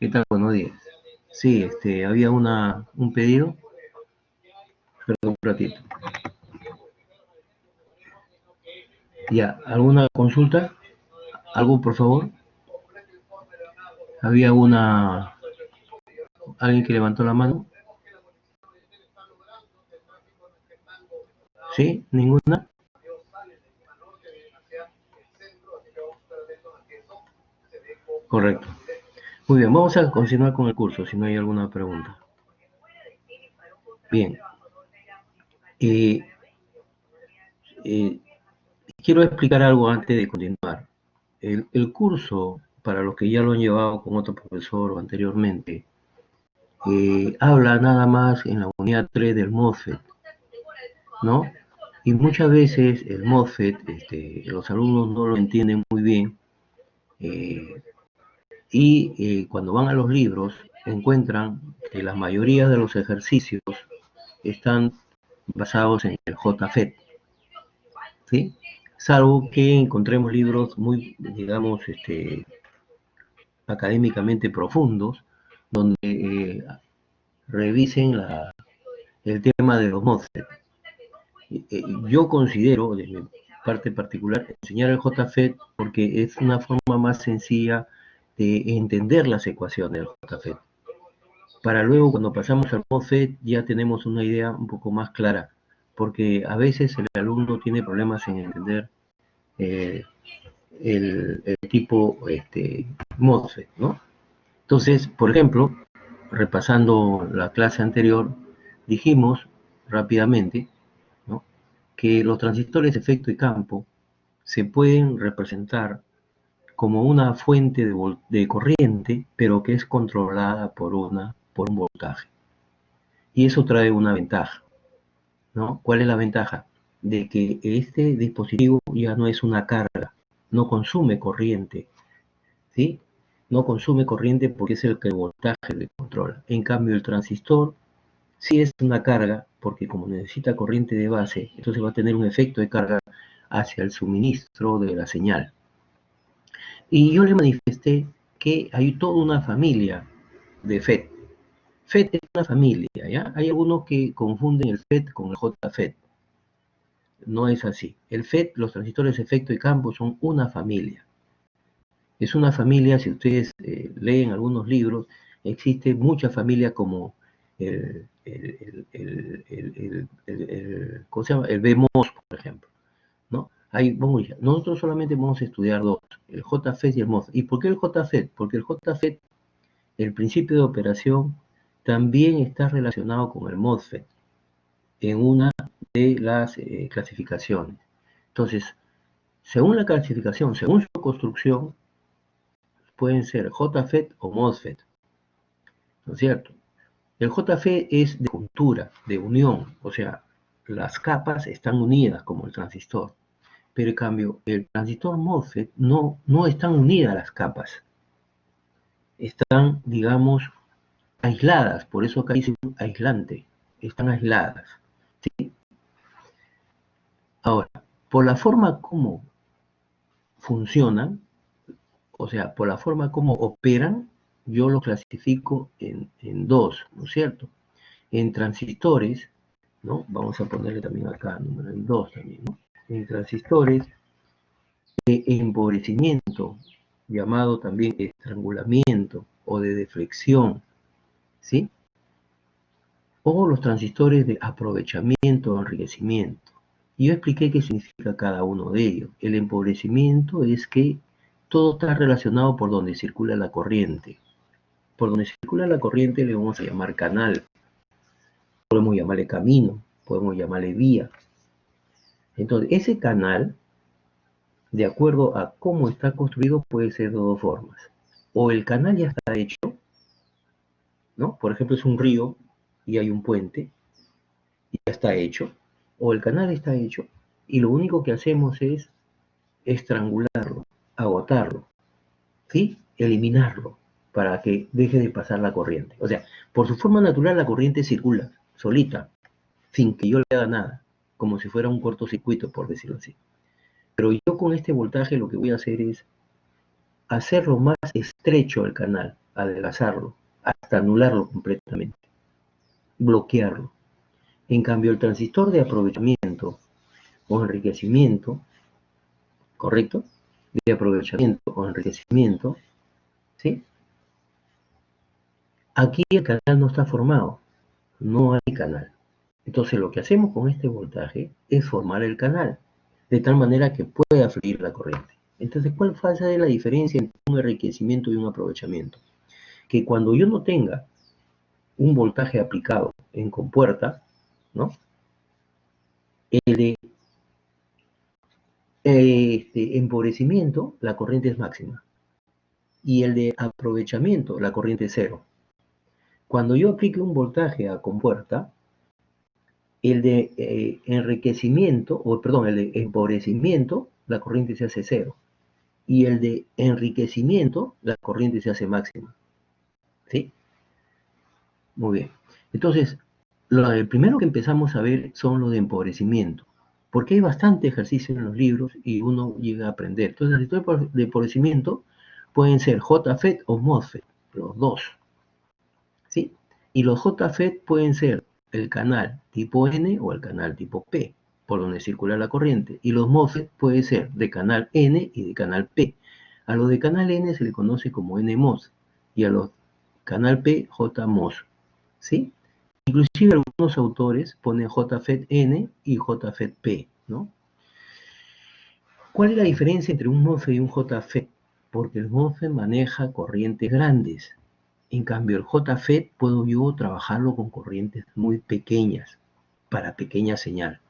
¿Qué tal? Buenos días. Sí, había un pedido. Perdón, un ratito. Ya, ¿alguna consulta? ¿Algo, por favor? Había alguien que levantó la mano. ¿Sí? ¿Ninguna? Correcto. Muy bien, vamos a continuar con el curso, si no hay alguna pregunta. Bien. Eh, eh, quiero explicar algo antes de continuar. El curso, para los que ya lo han llevado con otro profesor o anteriormente, habla nada más en la unidad 3 del MOSFET, ¿no? Y muchas veces el MOSFET, los alumnos no lo entienden muy bien, eh, y cuando van a los libros encuentran que la mayoría de los ejercicios están basados en el JFET, ¿sí? Salvo que encontremos libros muy, digamos, académicamente profundos, donde revisen el tema de los MOSFET. Yo considero, de mi parte particular, enseñar el JFET porque es una forma más sencilla de entender las ecuaciones del JFET. Para luego, cuando pasamos al MOSFET, ya tenemos una idea un poco más clara, porque a veces el alumno tiene problemas en entender eh, el tipo MOSFET, ¿no? Entonces, por ejemplo, repasando la clase anterior, dijimos rápidamente, ¿no?, que los transistores de efecto y campo se pueden representar como una fuente de corriente, pero que es controlada por un voltaje. Y eso trae una ventaja, ¿no? ¿Cuál es la ventaja? De que este dispositivo ya no es una carga, no consume corriente, ¿sí? No consume corriente porque es el que el voltaje le controla. En cambio, el transistor sí es una carga, porque como necesita corriente de base, entonces va a tener un efecto de carga hacia el suministro de la señal. Y yo le manifesté que hay toda una familia de FET. FET es una familia, ¿ya? Hay algunos que confunden el FET con el JFET. No es así. El FET, los transistores de efecto y campo, son una familia. Es una familia, si ustedes leen algunos libros, existe mucha familia como ¿cómo se llama? El BMOS, por ejemplo, ¿no? Nosotros solamente vamos a estudiar dos, el JFET y el MOSFET. ¿Y por qué el JFET? Porque el JFET, el principio de operación, también está relacionado con el MOSFET en una de las clasificaciones. Entonces, según la clasificación, según su construcción, pueden ser JFET o MOSFET, ¿no es cierto? El JFET es de juntura, de unión, o sea, las capas están unidas como el transistor, pero en cambio el transistor MOSFET no están unidas las capas, están, digamos, aisladas, por eso acá dice aislante, están aisladas, ¿sí? Ahora, por la forma como funcionan, o sea, por la forma como operan, yo lo clasifico en dos, ¿no es cierto? En transistores, ¿no? Vamos a ponerle también acá, número 2 también, ¿no? En transistores de empobrecimiento, llamado también estrangulamiento o de deflexión, ¿sí? O los transistores de aprovechamiento o enriquecimiento. Y yo expliqué qué significa cada uno de ellos. El empobrecimiento es que todo está relacionado por donde circula la corriente. Por donde circula la corriente le vamos a llamar canal. Podemos llamarle camino, podemos llamarle vía. Entonces, ese canal, de acuerdo a cómo está construido, puede ser de dos formas. O el canal ya está hecho, ¿no? Por ejemplo, es un río y hay un puente, y ya está hecho. O el canal está hecho y lo único que hacemos es estrangularlo, agotarlo, ¿sí? Eliminarlo para que deje de pasar la corriente. O sea, por su forma natural la corriente circula solita, sin que yo le haga nada, como si fuera un cortocircuito, por decirlo así. Pero yo con este voltaje lo que voy a hacer es hacerlo más estrecho el canal, adelgazarlo, hasta anularlo completamente, bloquearlo. En cambio, el transistor de aprovechamiento o enriquecimiento, ¿correcto? De aprovechamiento o enriquecimiento, ¿sí? Aquí el canal no está formado, no hay canal. Entonces lo que hacemos con este voltaje es formar el canal, de tal manera que pueda fluir la corriente. Entonces, ¿cuál va a ser la diferencia entre un enriquecimiento y un aprovechamiento? Que cuando yo no tenga un voltaje aplicado en compuerta, ¿no? El de empobrecimiento, la corriente es máxima. Y el de aprovechamiento, la corriente es cero. Cuando yo aplique un voltaje a compuerta, el de enriquecimiento, o perdón, el de empobrecimiento, la corriente se hace cero. Y el de enriquecimiento, la corriente se hace máxima. ¿Sí? Muy bien. Entonces, el primero que empezamos a ver son los de empobrecimiento, porque hay bastante ejercicio en los libros y uno llega a aprender. Entonces, los transistores de empobrecimiento pueden ser JFET o MOSFET, los dos. ¿Sí? Y los JFET pueden ser el canal tipo N o el canal tipo P, por donde circula la corriente. Y los MOSFET pueden ser de canal N y de canal P. A los de canal N se le conoce como NMOS y a los canal P JMOS. ¿Sí? Inclusive algunos autores ponen JFET N y JFET P, ¿no? ¿Cuál es la diferencia entre un MOSFET y un JFET? Porque el MOSFET maneja corrientes grandes. En cambio, el JFET puedo yo trabajarlo con corrientes muy pequeñas, para pequeña señal.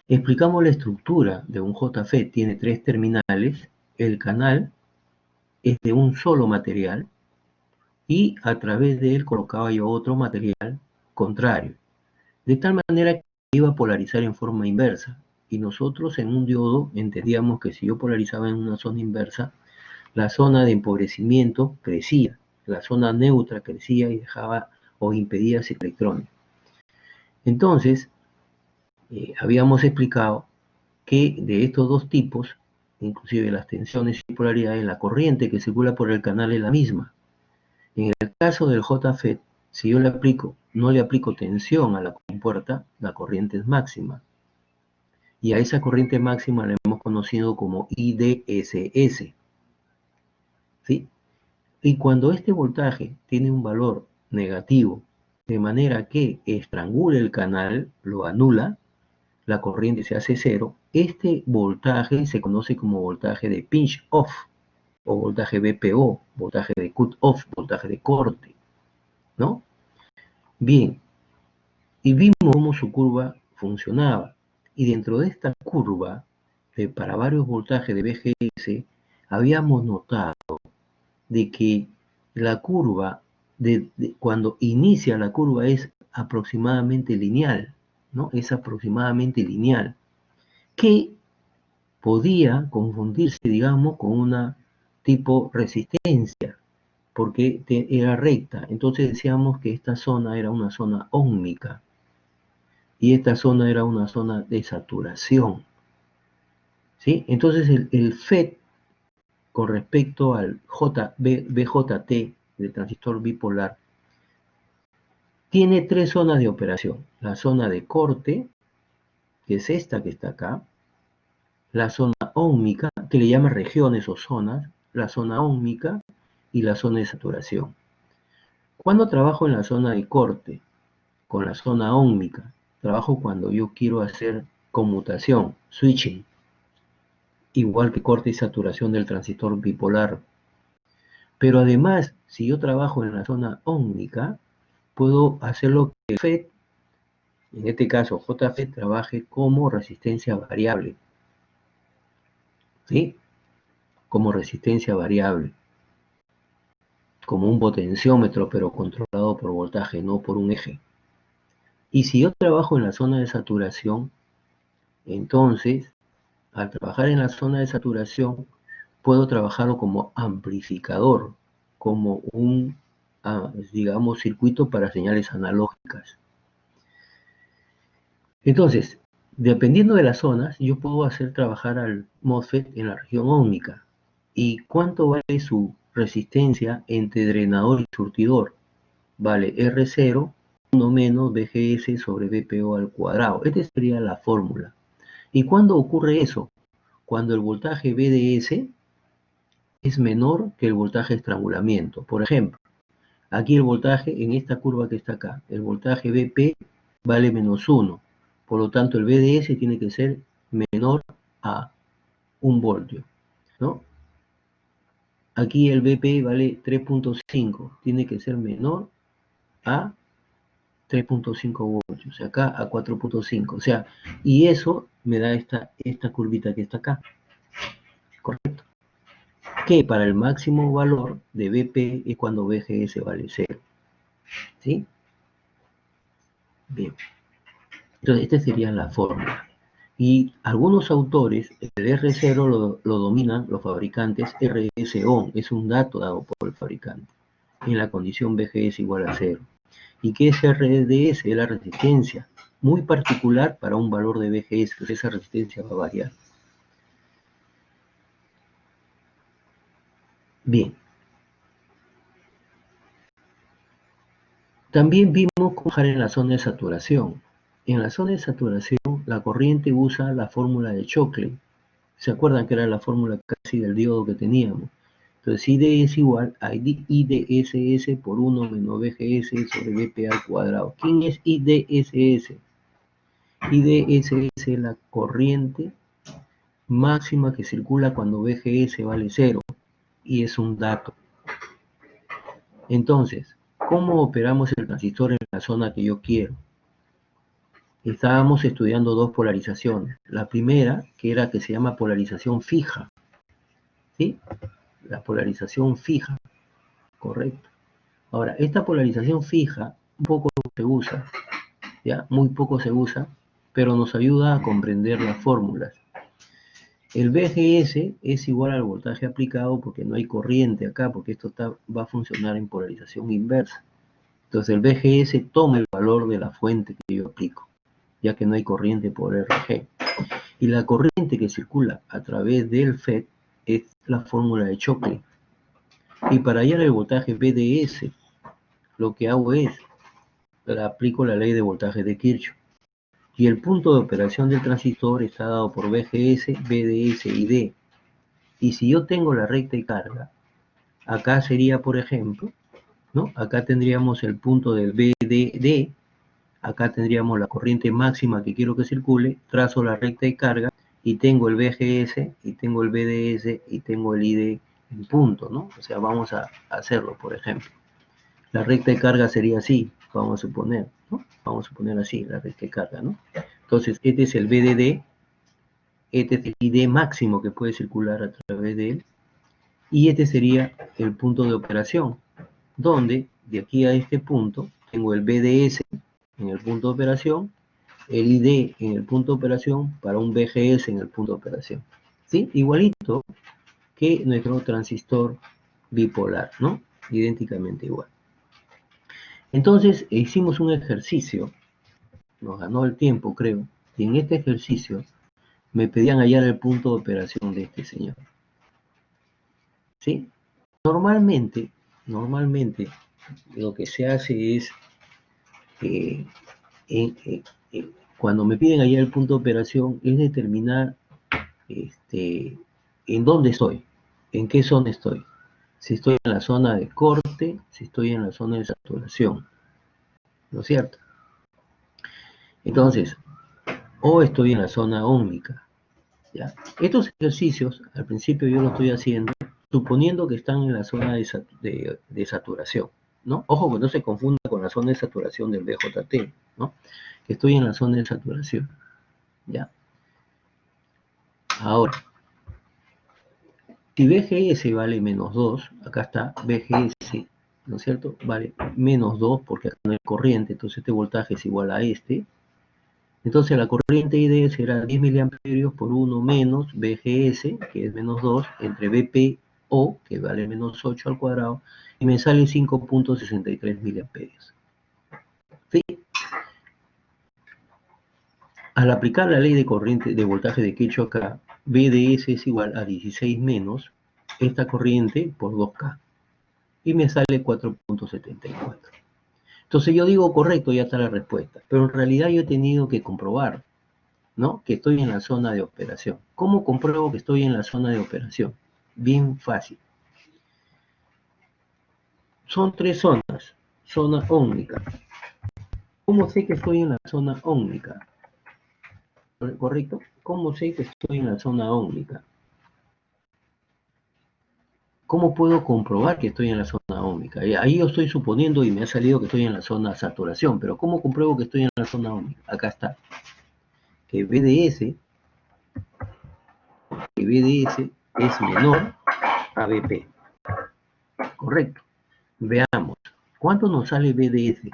Explicamos la estructura de un JFET. Tiene 3 terminales. El canal es de un solo material y a través de él colocaba yo otro material contrario. De tal manera que iba a polarizar en forma inversa. Y nosotros en un diodo entendíamos que si yo polarizaba en una zona inversa, la zona de empobrecimiento crecía, la zona neutra crecía y dejaba o impedía ese electrón. Entonces, habíamos explicado que de estos dos tipos, inclusive las tensiones y polaridades, la corriente que circula por el canal es la misma. En el caso del JFET, si yo no le aplico tensión a la compuerta, la corriente es máxima. Y a esa corriente máxima la hemos conocido como IDSS. ¿Sí? Y cuando este voltaje tiene un valor negativo, de manera que estrangula el canal, lo anula, la corriente se hace cero, este voltaje se conoce como voltaje de pinch off, o voltaje BPO, voltaje de cut off, voltaje de corte, ¿no? Bien, y vimos cómo su curva funcionaba. Y dentro de esta curva, para varios voltajes de BGS, habíamos notado de que la curva, cuando inicia la curva es aproximadamente lineal, ¿no? Es aproximadamente lineal, que podía confundirse, digamos, con una tipo resistencia, porque era recta. Entonces decíamos que esta zona era una zona óhmica y esta zona era una zona de saturación, ¿sí? Entonces el FET con respecto al BJT, del transistor bipolar, tiene 3 zonas de operación. La zona de corte, que es esta que está acá, la zona óhmica, que le llama regiones o zonas, la zona óhmica y la zona de saturación. Cuando trabajo en la zona de corte, con la zona óhmica, trabajo cuando yo quiero hacer conmutación, switching, igual que corte y saturación del transistor bipolar. Pero además, si yo trabajo en la zona óhmica, puedo hacerlo que FET, en este caso JFET, trabaje como resistencia variable, ¿sí? Como resistencia variable, como un potenciómetro, pero controlado por voltaje, no por un eje. Y si yo trabajo en la zona de saturación, entonces, al trabajar en la zona de saturación, puedo trabajarlo como amplificador, como un, digamos, circuito para señales analógicas. Entonces, dependiendo de las zonas, yo puedo hacer trabajar al MOSFET en la región óhmica. ¿Y cuánto vale su resistencia entre drenador y surtidor, vale R0, 1 menos VGS sobre VPO al cuadrado. Esta sería la fórmula. ¿Y cuándo ocurre eso? Cuando el voltaje VDS es menor que el voltaje de estrangulamiento. Por ejemplo, aquí el voltaje, en esta curva que está acá, el voltaje VP vale menos 1. Por lo tanto, el VDS tiene que ser menor a 1 voltio, ¿no? Aquí el VP vale 3.5, tiene que ser menor a 3.5 voltios, acá a 4.5, o sea, y eso me da esta curvita que está acá, ¿correcto? Que para el máximo valor de VP es cuando VGS vale 0, ¿sí? Bien, entonces esta sería la fórmula. Y algunos autores, el R0 lo dominan los fabricantes RS-ON, es un dato dado por el fabricante, en la condición VGS igual a 0. ¿Y qué es RDS? Es la resistencia, muy particular para un valor de VGS, pues esa resistencia va a variar. Bien. También vimos cómo trabajar en la zona de saturación. En la zona de saturación, la corriente usa la fórmula de Shockley. ¿Se acuerdan que era la fórmula casi del diodo que teníamos? Entonces, ID es igual a IDSS por 1 menos VGS sobre VP al cuadrado. ¿Quién es IDSS? IDSS es la corriente máxima que circula cuando VGS vale 0 y es un dato. Entonces, ¿cómo operamos el transistor en la zona que yo quiero? Estábamos estudiando dos polarizaciones. La primera, que se llama polarización fija, ¿sí? La polarización fija, correcto. Ahora, esta polarización fija, un poco se usa, ¿ya? Muy poco se usa, pero nos ayuda a comprender las fórmulas. El VGS es igual al voltaje aplicado porque no hay corriente acá, porque esto va a funcionar en polarización inversa. Entonces el VGS toma el valor de la fuente que yo aplico, ya que no hay corriente por RG. Y la corriente que circula a través del FET es la fórmula de Shockley. Y para hallar el voltaje VDS, lo que hago es, aplico la ley de voltaje de Kirchhoff. Y el punto de operación del transistor está dado por VGS, VDS y D. Y si yo tengo la recta y carga, acá sería, por ejemplo, ¿no? Acá tendríamos el punto del VDD, acá tendríamos la corriente máxima que quiero que circule, trazo la recta y carga, y tengo el VGS, y tengo el VDS, y tengo el ID en punto, ¿no? O sea, vamos a hacerlo, por ejemplo. La recta de carga sería así, vamos a suponer, ¿no? Vamos a suponer así, la recta de carga, ¿no? Entonces, este es el VDD, este es el ID máximo que puede circular a través de él, y este sería el punto de operación, donde de aquí a este punto tengo el VDS en el punto de operación, el ID en el punto de operación para un VGS en el punto de operación, ¿sí? Igualito que nuestro transistor bipolar, ¿no? Idénticamente igual. Entonces hicimos un ejercicio, nos ganó el tiempo creo, y en este ejercicio me pedían hallar el punto de operación de este señor, ¿sí? Normalmente lo que se hace es eh, cuando me piden hallar el punto de operación es determinar en dónde estoy, en qué zona estoy. Si estoy en la zona de corte, si estoy en la zona de saturación, ¿no es cierto? Entonces, o estoy en la zona ómnica, ¿ya? Estos ejercicios, al principio yo lo estoy haciendo suponiendo que están en la zona de saturación, ¿no? Ojo que no se confunda con la zona de saturación del BJT, ¿no? Que estoy en la zona de saturación, ¿ya? Ahora, si VGS vale menos 2, acá está VGS, ¿no es cierto? Vale menos 2 porque acá no hay corriente, entonces este voltaje es igual a este. Entonces la corriente ID será 10 mA por 1 menos VGS, que es menos 2, entre VPO, que vale menos 8 al cuadrado, y me sale 5.63 mA. ¿Sí? Al aplicar la ley de corriente de voltaje de Kirchhoff acá, VDS es igual a 16 menos esta corriente por 2K. y me sale 4.74. Entonces yo digo correcto, ya está la respuesta, pero en realidad yo he tenido que comprobar, ¿no?, que estoy en la zona de operación. ¿Cómo compruebo que estoy en la zona de operación? Bien fácil. Son tres zonas. Zona ómnica. ¿Cómo sé que estoy en la zona ómnica? ¿Correcto? ¿Cómo sé que estoy en la zona ómnica? ¿Cómo puedo comprobar que estoy en la zona ómnica? Ahí yo estoy suponiendo y me ha salido que estoy en la zona de saturación, pero ¿cómo compruebo que estoy en la zona ómnica? Acá está. Que BDS es menor a BP. Correcto. Veamos. ¿Cuánto nos sale BDS?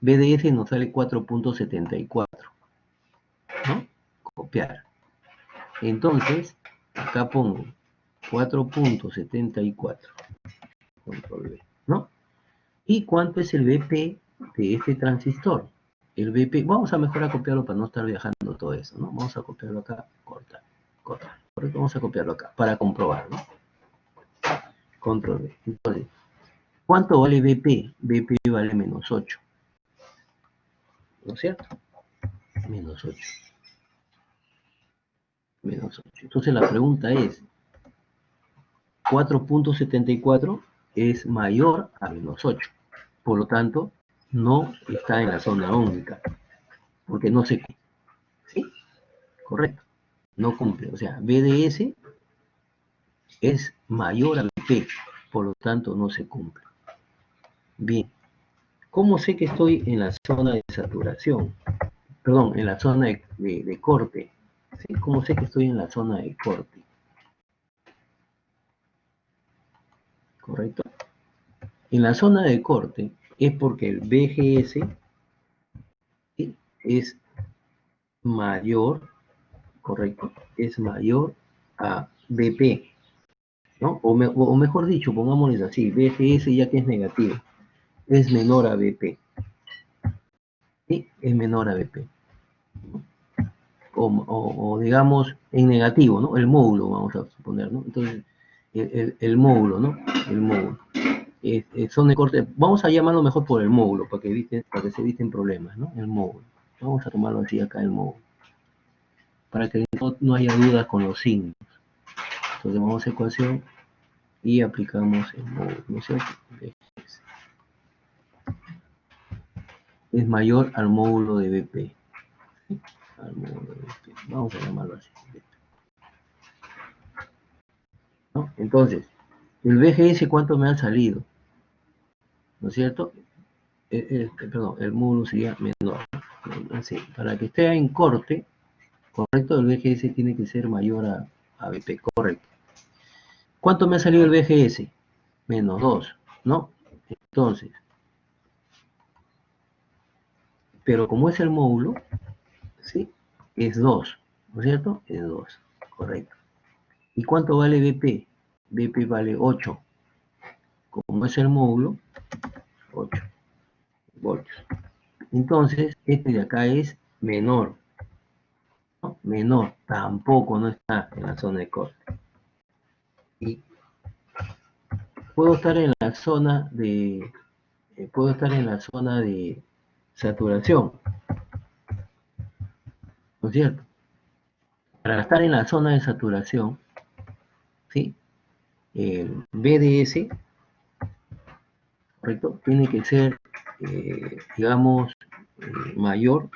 BDS nos sale 4.74. ¿No? Copiar. Entonces, acá pongo 4.74. Control V. ¿No? ¿Y cuánto es el BP de este transistor? El BP, vamos a mejor a copiarlo para no estar viajando todo eso, ¿no? Vamos a copiarlo acá, cortar. Correcto, vamos a copiarlo acá para comprobar, ¿no? Control V. Entonces, ¿cuánto vale BP? BP vale menos 8. ¿No es cierto? Menos 8. Menos 8. Entonces la pregunta es, 4.74 es mayor a menos 8. Por lo tanto, no está en la zona ómnica, porque no se cumple. ¿Sí? Correcto. No cumple. O sea, BDS es mayor a BP, por lo tanto no se cumple. Bien. ¿Cómo sé que estoy en la zona de saturación? Perdón, en la zona de corte. ¿Sí? ¿Cómo sé que estoy en la zona de corte? ¿Correcto? En la zona de corte es porque el BGS, ¿sí?, es mayor, correcto, es mayor a BP, ¿no? O mejor dicho, pongámosles así, BGS ya que es negativo, es menor a BP, ¿sí? Es menor a BP. O digamos en negativo, ¿no? El módulo, vamos a suponer, ¿no? Entonces, el módulo, ¿no? El módulo. Son de corte, vamos a llamarlo mejor por el módulo, para que se eviten problemas, ¿no? El módulo. Vamos a tomarlo así acá, el módulo, para que no haya dudas con los signos. Entonces vamos a ecuación y aplicamos el módulo, ¿no es cierto? Es mayor al módulo de BP. ¿Sí? Al módulo de BP. Vamos a llamarlo así. ¿No? Entonces, el BGS, ¿cuánto me ha salido? ¿No es cierto? Perdón, el módulo sería menor. Así, para que esté en corte, correcto, el BGS tiene que ser mayor a BP, correcto. ¿Cuánto me ha salido el BGS? Menos 2, ¿no? Entonces, pero como es el módulo, ¿sí? Es 2, ¿no es cierto? Es 2, correcto. ¿Y cuánto vale BP? BP vale 8. Como es el módulo, 8 voltios. Entonces, este de acá es menor, ¿no? Menor, tampoco no está en la zona de corte. Y puedo estar en la zona de, saturación, ¿no es cierto? Para estar en la zona de saturación, ¿sí? El BDS, ¿correcto? Tiene que ser, digamos, mayor,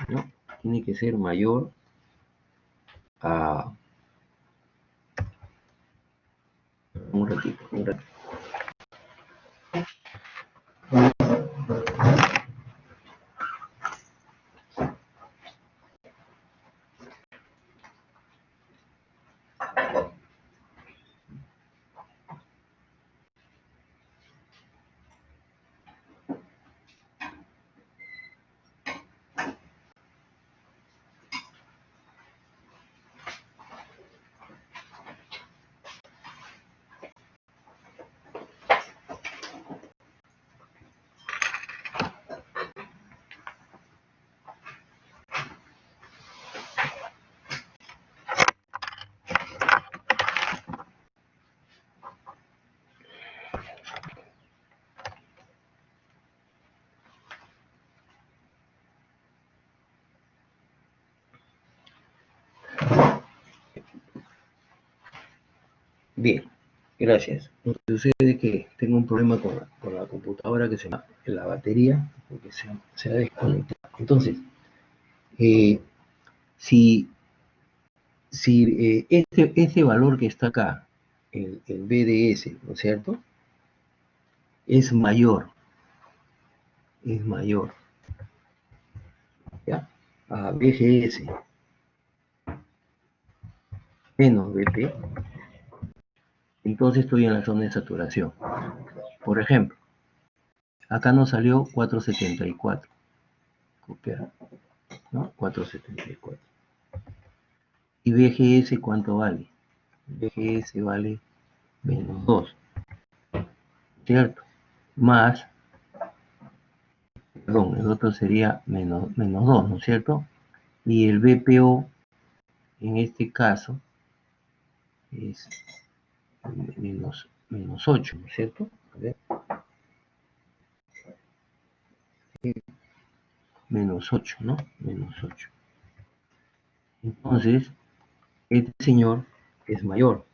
¿no? Tiene que ser mayor a... Un ratito, un ratito. Bien, gracias. Lo que sucede es que tengo un problema con la computadora que se llama la batería, porque se ha desconectado. Entonces, eh, si, si este valor que está acá, el BDS, ¿no es cierto? Es mayor, ¿ya? A BGS menos BP, entonces estoy en la zona de saturación. Por ejemplo, acá nos salió 474, copiar, ¿no? 474. ¿Y BGS cuánto vale? BGS vale menos 2, ¿cierto? Más, perdón, el otro sería menos 2, ¿no es cierto? Y el BPO, en este caso, es menos 8, ¿no es cierto? A ver, menos 8, ¿no? Menos 8. Entonces, este señor es mayor,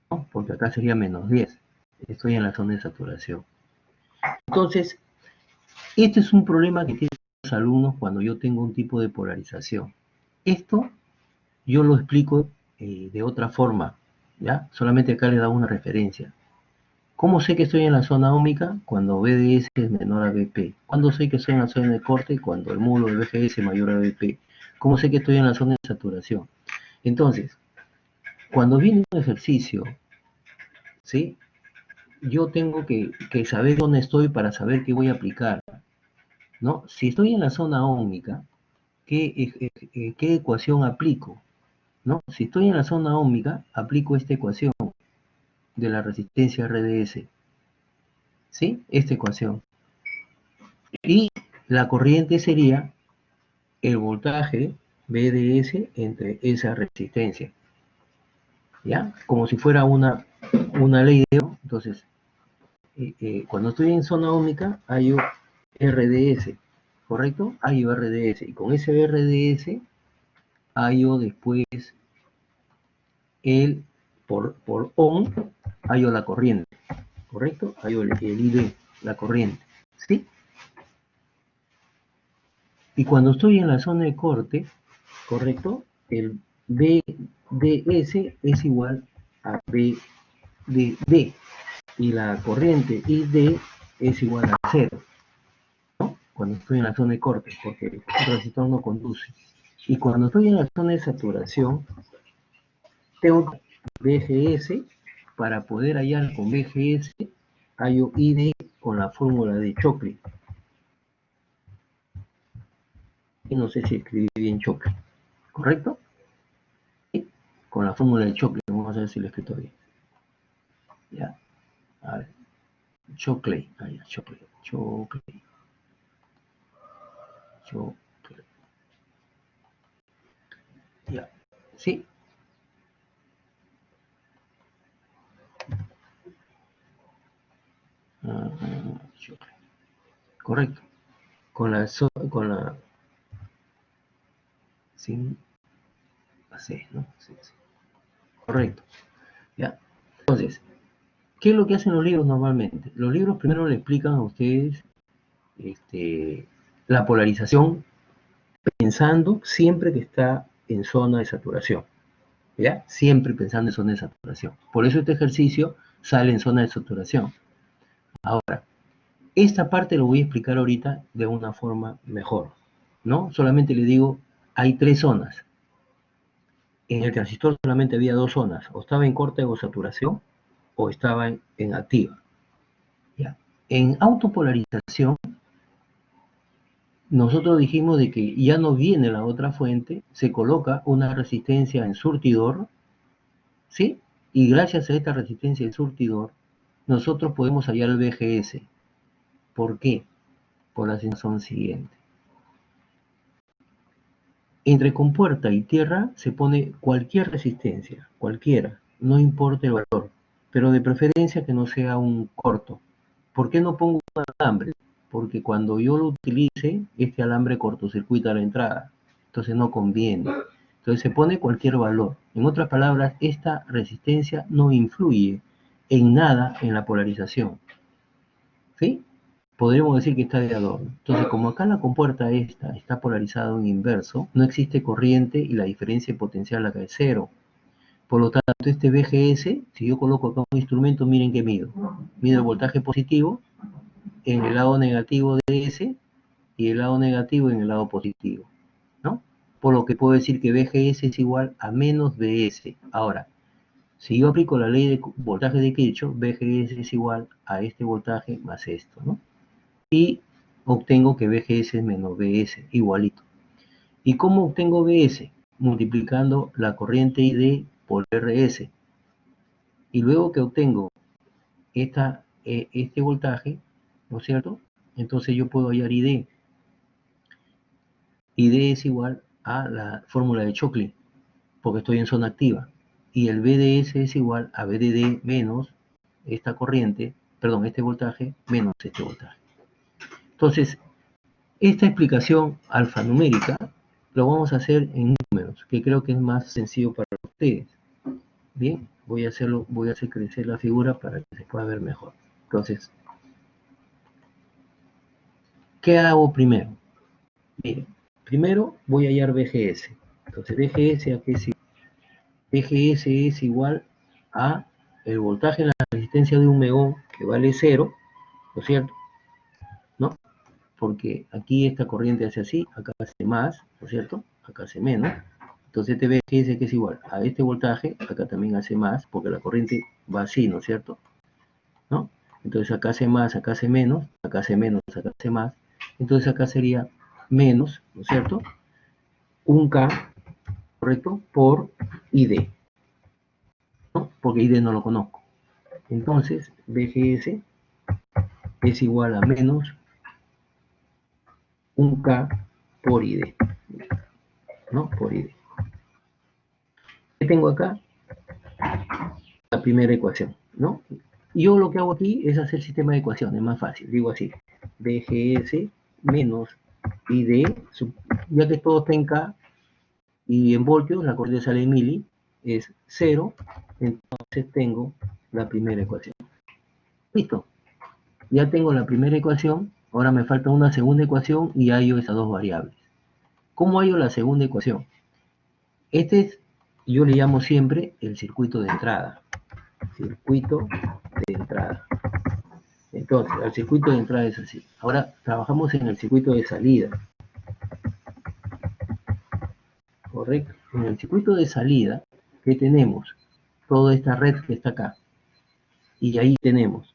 ¿no? Porque acá sería menos 10. Estoy en la zona de saturación. Entonces, este es un problema que tienen los alumnos cuando yo tengo un tipo de polarización. Esto yo lo explico de otra forma, ¿ya? Solamente acá le da una referencia. ¿Cómo sé que estoy en la zona óhmica? Cuando BDS es menor a BP. ¿Cuándo sé que estoy en la zona de corte? Cuando el módulo de BGS es mayor a BP. ¿Cómo sé que estoy en la zona de saturación? Entonces, cuando viene un ejercicio, ¿sí? Yo tengo que saber dónde estoy para saber qué voy a aplicar, ¿no? Si estoy en la zona óhmica, ¿qué ecuación aplico? ¿No? Si estoy en la zona óhmica, aplico esta ecuación de la resistencia RDS, ¿sí? Esta ecuación. Y la corriente sería el voltaje BDS entre esa resistencia, ¿ya? Como si fuera una ley de Ohm. Entonces, cuando estoy en zona óhmica, hay RDS, ¿correcto? Hay RDS. Y con ese RDS, hay después por Ohm, hay la corriente, ¿correcto? Hay el ID, la corriente, ¿sí? Y cuando estoy en la zona de corte, ¿correcto? El BDS es igual a BDD y la corriente ID es igual a cero, ¿no? Cuando estoy en la zona de corte, porque el resistor no conduce. Y cuando estoy en la zona de saturación, tengo BGS, para poder hallar con BGS, hallo ID con la fórmula de Chockley. Y no sé si escribí bien Chockley, ¿correcto? Y con la fórmula de Chockley, vamos a ver si lo he escrito bien. Ya, a ver, Chockley, Chockley. Ya, sí, Chockley, correcto. Con la sin C, ¿no? Sí, correcto. Ya. Entonces, ¿qué es lo que hacen los libros normalmente? Los libros primero le explican a ustedes la polarización pensando siempre que está en zona de saturación, ¿ya? Siempre pensando en zona de saturación. Por eso este ejercicio sale en zona de saturación. Ahora, esta parte lo voy a explicar ahorita de una forma mejor, ¿no? Solamente le digo, hay 3 zonas. En el transistor solamente había 2 zonas, o estaba en corte o saturación, o estaba en activa. ¿Ya? En autopolarización, nosotros dijimos de que ya no viene la otra fuente, se coloca una resistencia en surtidor, ¿sí? Y gracias a esta resistencia en surtidor, nosotros podemos hallar el BGS. ¿Por qué? Por la razón siguiente. Entre compuerta y tierra se pone cualquier resistencia, cualquiera, no importa el valor, pero de preferencia que no sea un corto. ¿Por qué no pongo un alambre? Porque cuando yo lo utilice, este alambre cortocircuita la entrada, entonces no conviene. Entonces se pone cualquier valor. En otras palabras, esta resistencia no influye en nada en la polarización. ¿Sí? Podríamos decir que está de adorno. Entonces, como acá la compuerta esta está polarizada en inverso, no existe corriente y la diferencia potencial acá es cero. Por lo tanto, este VGS, si yo coloco acá un instrumento, miren que mido. Mido el voltaje positivo en el lado negativo de S y el lado negativo en el lado positivo, ¿no? Por lo que puedo decir que VGS es igual a menos VS. Ahora, si yo aplico la ley de voltaje de Kirchhoff, VGS es igual a este voltaje más esto, ¿no? Y obtengo que VGS es menos VS, igualito. ¿Y cómo obtengo VS? Multiplicando la corriente ID por RS. Y luego que obtengo este voltaje, ¿no es cierto? Entonces yo puedo hallar ID. ID es igual a la fórmula de Shockley, porque estoy en zona activa. Y el VDS es igual a VDD menos esta corriente, perdón, este voltaje menos este voltaje. Entonces, esta explicación alfanumérica lo vamos a hacer en números, que creo que es más sencillo para ustedes. Bien, voy a hacer crecer la figura para que se pueda ver mejor. Entonces, ¿qué hago primero? Miren, primero voy a hallar VGS. Entonces, VGS, ¿a qué es igual? VGS es igual a el voltaje en la resistencia de un megón, que vale 0, ¿no es cierto? ¿No? Porque aquí esta corriente hace así, acá hace más, ¿no es cierto? Acá hace menos. Entonces este VGS que es igual a este voltaje, acá también hace más, porque la corriente va así, ¿no es cierto? ¿No? Entonces acá hace más, acá hace menos, acá hace menos, acá hace más. Entonces acá sería menos, ¿no es cierto? Un K, ¿correcto? Por ID, ¿no? Porque ID no lo conozco. Entonces, VGS es igual a menos un K por ID, ¿no? Por ID. ¿Qué tengo acá? La primera ecuación, ¿no? Yo lo que hago aquí es hacer sistema de ecuaciones, más fácil. Digo así, VGS menos ID, ya que todo está en K y en voltios, la corriente sale en mili, es 0, entonces tengo la primera ecuación. Listo, ya tengo la primera ecuación, ahora me falta una segunda ecuación y hallo esas dos variables. ¿Cómo hallo la segunda ecuación? Este es, yo le llamo siempre el circuito de entrada. Circuito de entrada. Entonces, el circuito de entrada es así. Ahora trabajamos en el circuito de salida. ¿Correcto? En el circuito de salida, ¿qué tenemos? Toda esta red que está acá. Y ahí tenemos.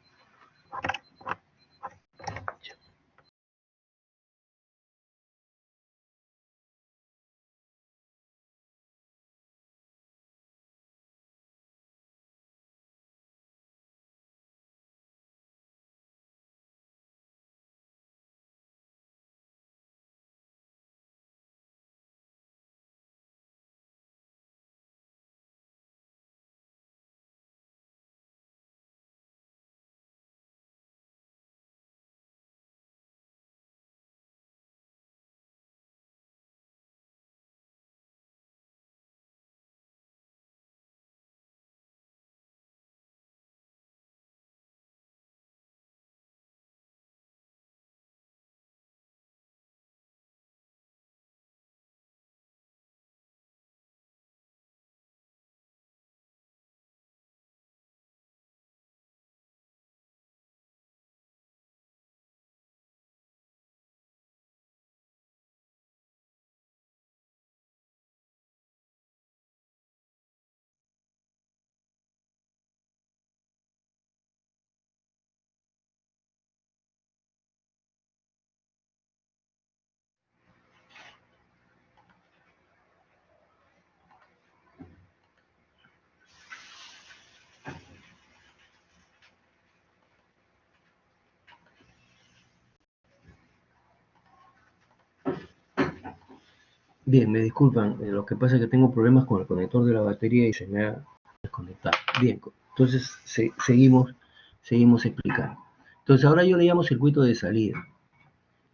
Bien, me disculpan, lo que pasa es que tengo problemas con el conector de la batería y se me ha desconectado. Bien, entonces seguimos explicando. Entonces ahora yo le llamo circuito de salida.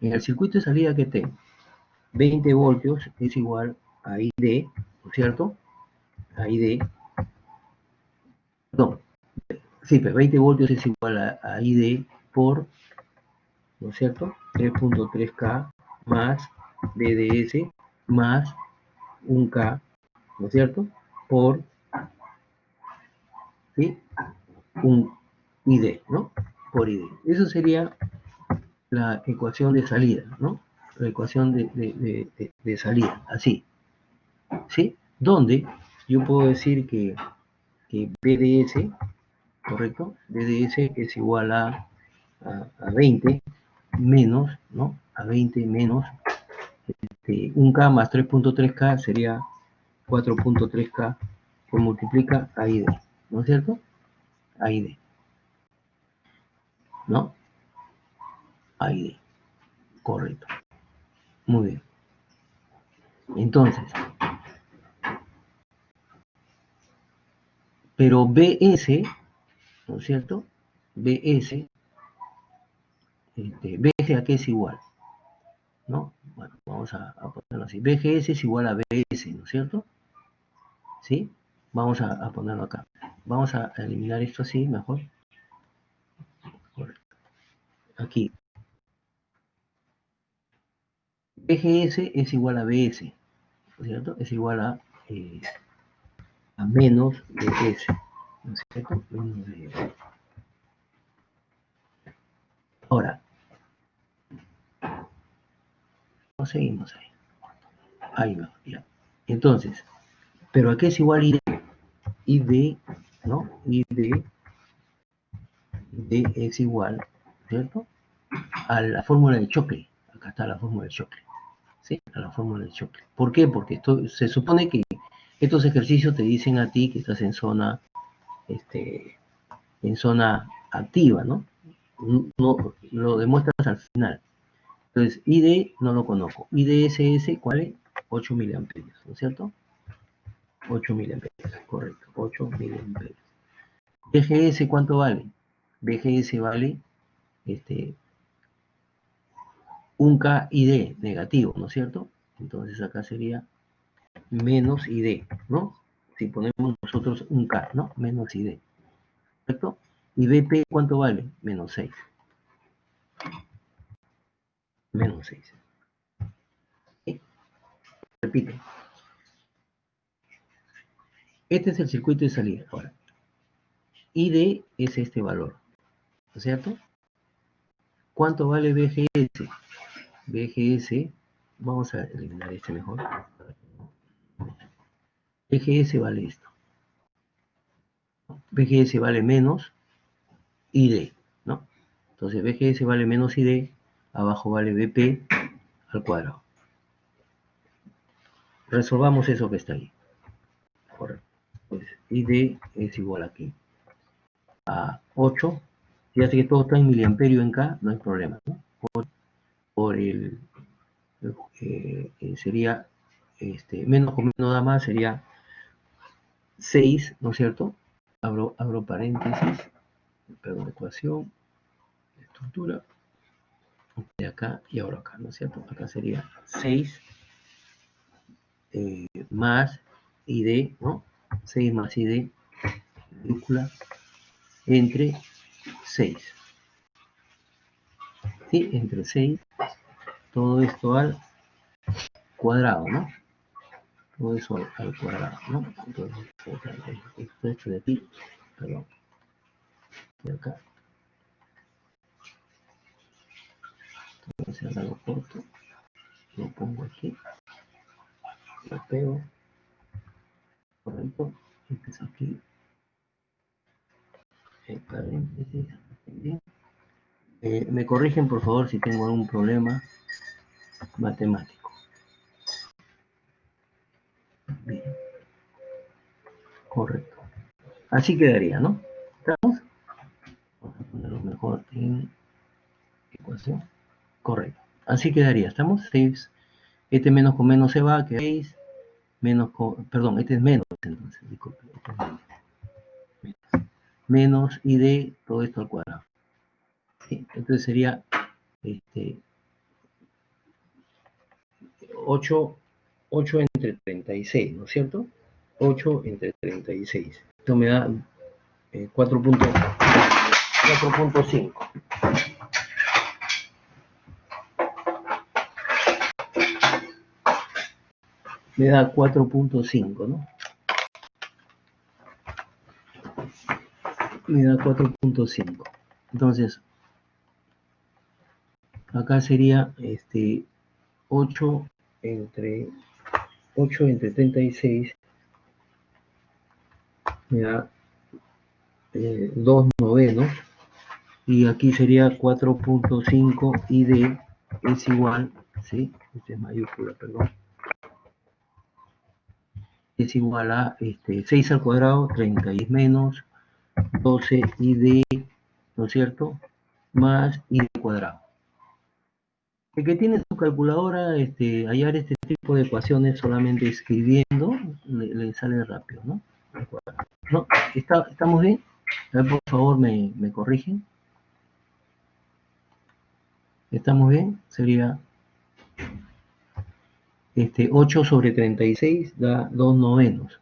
En el circuito de salida que tengo, 20 voltios es igual a ID ¿no es cierto? A ID, no, sí, pero 20 voltios es igual a ID por, ¿no es cierto? 3.3K más DDS más 1K, ¿no es cierto? Por, ¿sí? Un ID, ¿no? Por ID. Eso sería la ecuación de salida, ¿no? La ecuación de salida, así, ¿sí? Donde yo puedo decir que BDS, ¿correcto? BDS es igual a 20 menos, ¿no? A 20 menos 1K más 3.3K sería 4.3K que multiplica a ID, ¿no es cierto? A ID, ¿no? A ID, correcto. Muy bien. Entonces, pero BS, ¿no es cierto? BS, BS a qué es igual, ¿no? Bueno, vamos a ponerlo así. BGS es igual a BS, ¿no es cierto? ¿Sí? Vamos a ponerlo acá. Vamos a eliminar esto así, mejor. Correcto. Aquí. BGS es igual a BS, ¿no es cierto? Es igual a menos BS, ¿no es cierto? Menos BS. Ahora, no seguimos ahí. Ahí va, ya. Entonces, ¿pero a qué es igual ID? ID, ¿no? ID es igual, ¿cierto? A la fórmula de Shockley. Acá está la fórmula de Shockley. ¿Sí? A la fórmula de Shockley. ¿Por qué? Porque esto, se supone que estos ejercicios te dicen a ti que estás en zona activa, ¿no? No lo demuestras al final. Entonces, ID no lo conozco. IDSS, ¿cuál es? 8 miliamperios, ¿no es cierto? 8 miliamperios, correcto. 8 miliamperios. BGS, ¿cuánto vale? BGS vale este, 1K ID negativo, ¿no es cierto? Entonces acá sería menos ID, ¿no? Si ponemos nosotros 1K, ¿no? Menos ID, ¿correcto? Y BP, ¿cuánto vale? Menos 6. Menos 6. ¿Sí? Repite. Este es el circuito de salida. Ahora, ID es este valor, ¿no es cierto? ¿Cuánto vale BGS? BGS, vamos a eliminar este mejor. BGS vale esto. BGS vale menos ID, ¿no? Entonces BGS vale menos ID, abajo vale BP al cuadrado. Resolvamos eso que está ahí. Correcto. Pues ID es igual aquí a 8. Ya sé que todo está en miliamperio en K, no hay problema, ¿no? Por sería menos con menos nada más sería 6, ¿no es cierto? Abro paréntesis, perdón, ecuación, estructura, de acá y ahora acá, ¿no es cierto? Acá sería 6 más ID, ¿no? 6 más ID, mayúscula, entre 6. ¿Sí? Entre 6, todo esto al cuadrado, ¿no? Todo eso al cuadrado, ¿no? Entonces, esto de aquí, perdón, de acá. Entonces ahora lo corto, lo pongo aquí, lo pego, correcto, empiezo aquí, paréntesis, bien. Me corrigen por favor si tengo algún problema matemático. Bien, correcto. Así quedaría, ¿no? ¿Estamos? Vamos a ponerlo mejor en ecuación. Correcto. Así quedaría, ¿estamos? 6. Este menos con menos se va, que 6. Menos con, perdón, este es menos, entonces, disculpe. Este es menos y de todo esto al cuadrado. ¿Sí? Entonces sería 8 8 entre 36, ¿no es cierto? 8 entre 36. Esto me da 4.5. Me da 4.5, ¿no? Me da 4.5. Entonces, acá sería 8 entre 36 me da 2 novenos, y aquí sería 4.5 y d es igual, ¿sí? Este es mayúscula, perdón. Es igual a 6 al cuadrado, 36 menos 12 y d, ¿no es cierto? Más y d cuadrado. El que tiene su calculadora, hallar este tipo de ecuaciones solamente escribiendo, le sale rápido, ¿no? ¿No? ¿Estamos bien? A ver, por favor, me corrigen. ¿Estamos bien? Sería 8 sobre 36 da 2 novenos.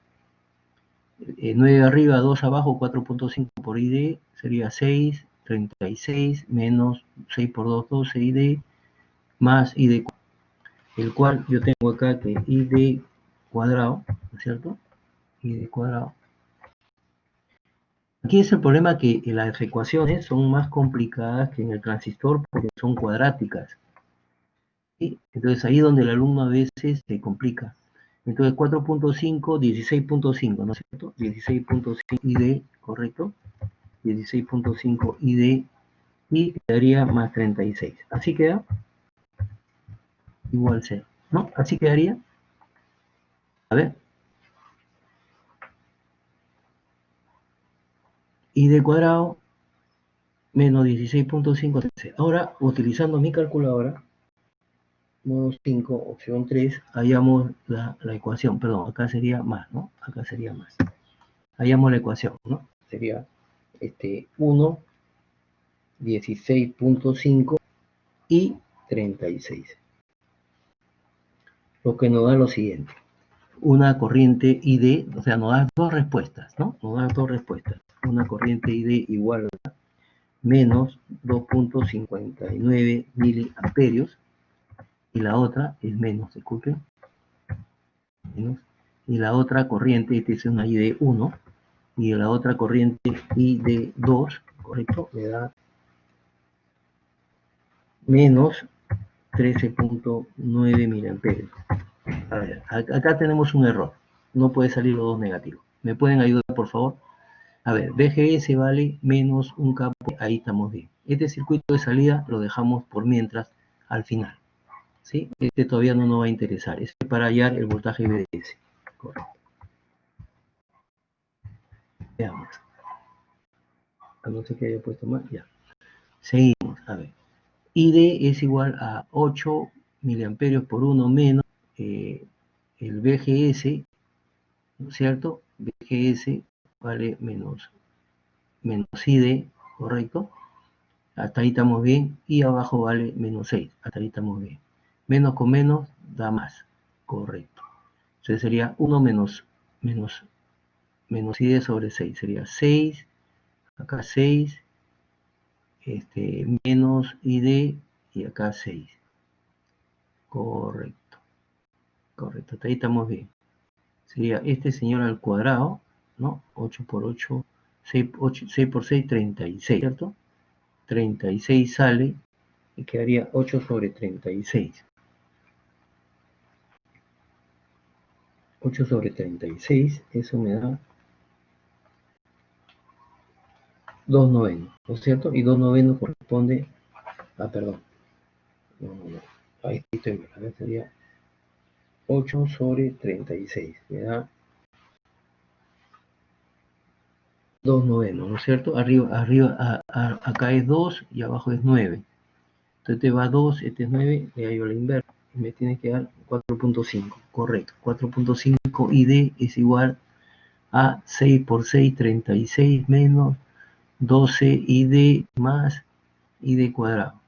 9 de arriba, 2 abajo, 4.5 por ID, sería 6, 36, menos 6 por 2, 12 ID, más ID, el cual yo tengo acá que ID cuadrado, ¿no es cierto? ID cuadrado. Aquí es el problema, que las ecuaciones son más complicadas que en el transistor porque son cuadráticas. ¿Sí? Entonces ahí es donde el alumno a veces se complica. Entonces 4.5, 16.5, ¿no es cierto? 16.5 ID, ¿correcto? 16.5 ID y quedaría más 36. Así queda igual 0, ¿no? Así quedaría. A ver. ID cuadrado menos 16.5. Ahora, utilizando mi calculadora, modo 5, opción 3, hallamos la ecuación. Perdón, acá sería más, ¿no? Acá sería más. Hallamos la ecuación, ¿no? Sería 1, 16.5 y 36. Lo que nos da lo siguiente. Una corriente ID, o sea, nos da dos respuestas, ¿no? Nos da dos respuestas. Una corriente ID igual a menos 2.59 miliamperios, y la otra es menos, disculpen, menos, y la otra corriente, esta es una ID 1, y la otra corriente ID 2, ¿correcto? Me da menos 13.9 miliamperios. A ver, acá tenemos un error. No puede salir los dos negativos. ¿Me pueden ayudar, por favor? A ver, BGS vale menos un campo. Ahí estamos bien. Este circuito de salida lo dejamos por mientras al final. ¿Sí? Este todavía no nos va a interesar. Este es para hallar el voltaje BDS. Correcto. Veamos. A no ser que haya puesto más. Ya. Seguimos. A ver. ID es igual a 8 miliamperios por 1 menos el BGS, ¿no es cierto? BGS vale menos ID, ¿correcto? Hasta ahí estamos bien. Y abajo vale menos 6. Hasta ahí estamos bien. Menos con menos da más. Correcto. Entonces sería 1 menos ID sobre 6. Sería 6. Acá 6. Menos ID. Y acá 6. Correcto. Correcto. Hasta ahí estamos bien. Sería este señor al cuadrado, ¿no? 8 por 8. 6 por 6, 36, ¿cierto? 36 sale y quedaría 8 sobre 36. 8 sobre 36, eso me da 2 novenos, ¿no es cierto? Y 2 novenos corresponde a, perdón, no, ahí estoy mal, a ver, sería 8 sobre 36, me da 2 novenos, ¿no es cierto? Arriba, acá es 2 y abajo es 9. Entonces te va 2, este es 9, le hallo la inversa. Y me tiene que dar 4.5, correcto. 4.5 ID es igual a 6 por 6, 36 menos 12 ID más ID cuadrado.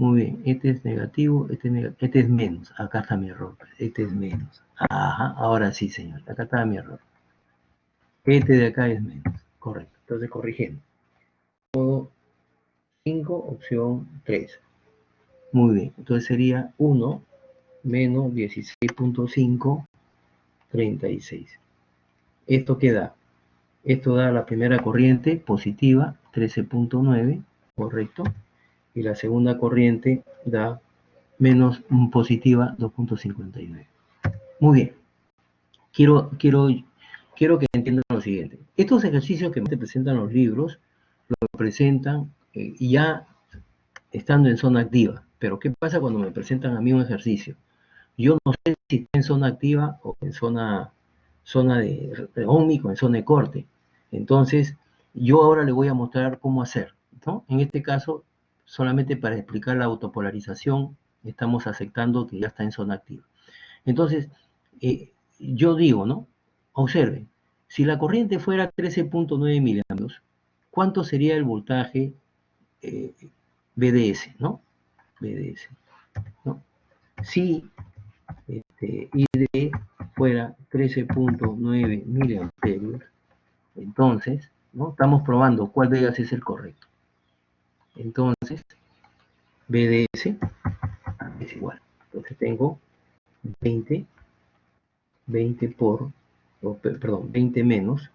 Muy bien, este es negativo, este es menos. Acá está mi error. Este es menos. Ajá, ahora sí, señor. Acá está mi error. Este de acá es menos. Correcto. Entonces corrigiendo. Modo 5, opción 3. Muy bien. Entonces sería 1 menos 16.5, 36. ¿Esto qué da? Esto da la primera corriente positiva, 13.9, correcto. Y la segunda corriente da menos positiva, 2.59. Muy bien. Quiero que entiendan lo siguiente. Estos ejercicios que te presentan los libros, los presentan ya estando en zona activa. Pero ¿qué pasa cuando me presentan a mí un ejercicio? Yo no sé si está en zona activa o en zona de ómico, en zona de corte. Entonces, yo ahora le voy a mostrar cómo hacer, ¿no? En este caso, solamente para explicar la autopolarización, estamos aceptando que ya está en zona activa. Entonces, yo digo, ¿no? Observen, si la corriente fuera 13.9 miliamperes, ¿cuánto sería el voltaje BDS, ¿no? BDS, ¿no? Si ID fuera 13.9 miliamperios, entonces, ¿no? Estamos probando cuál de ellas es el correcto. Entonces, BDS es igual. Entonces tengo 20 por, perdón, 20 menos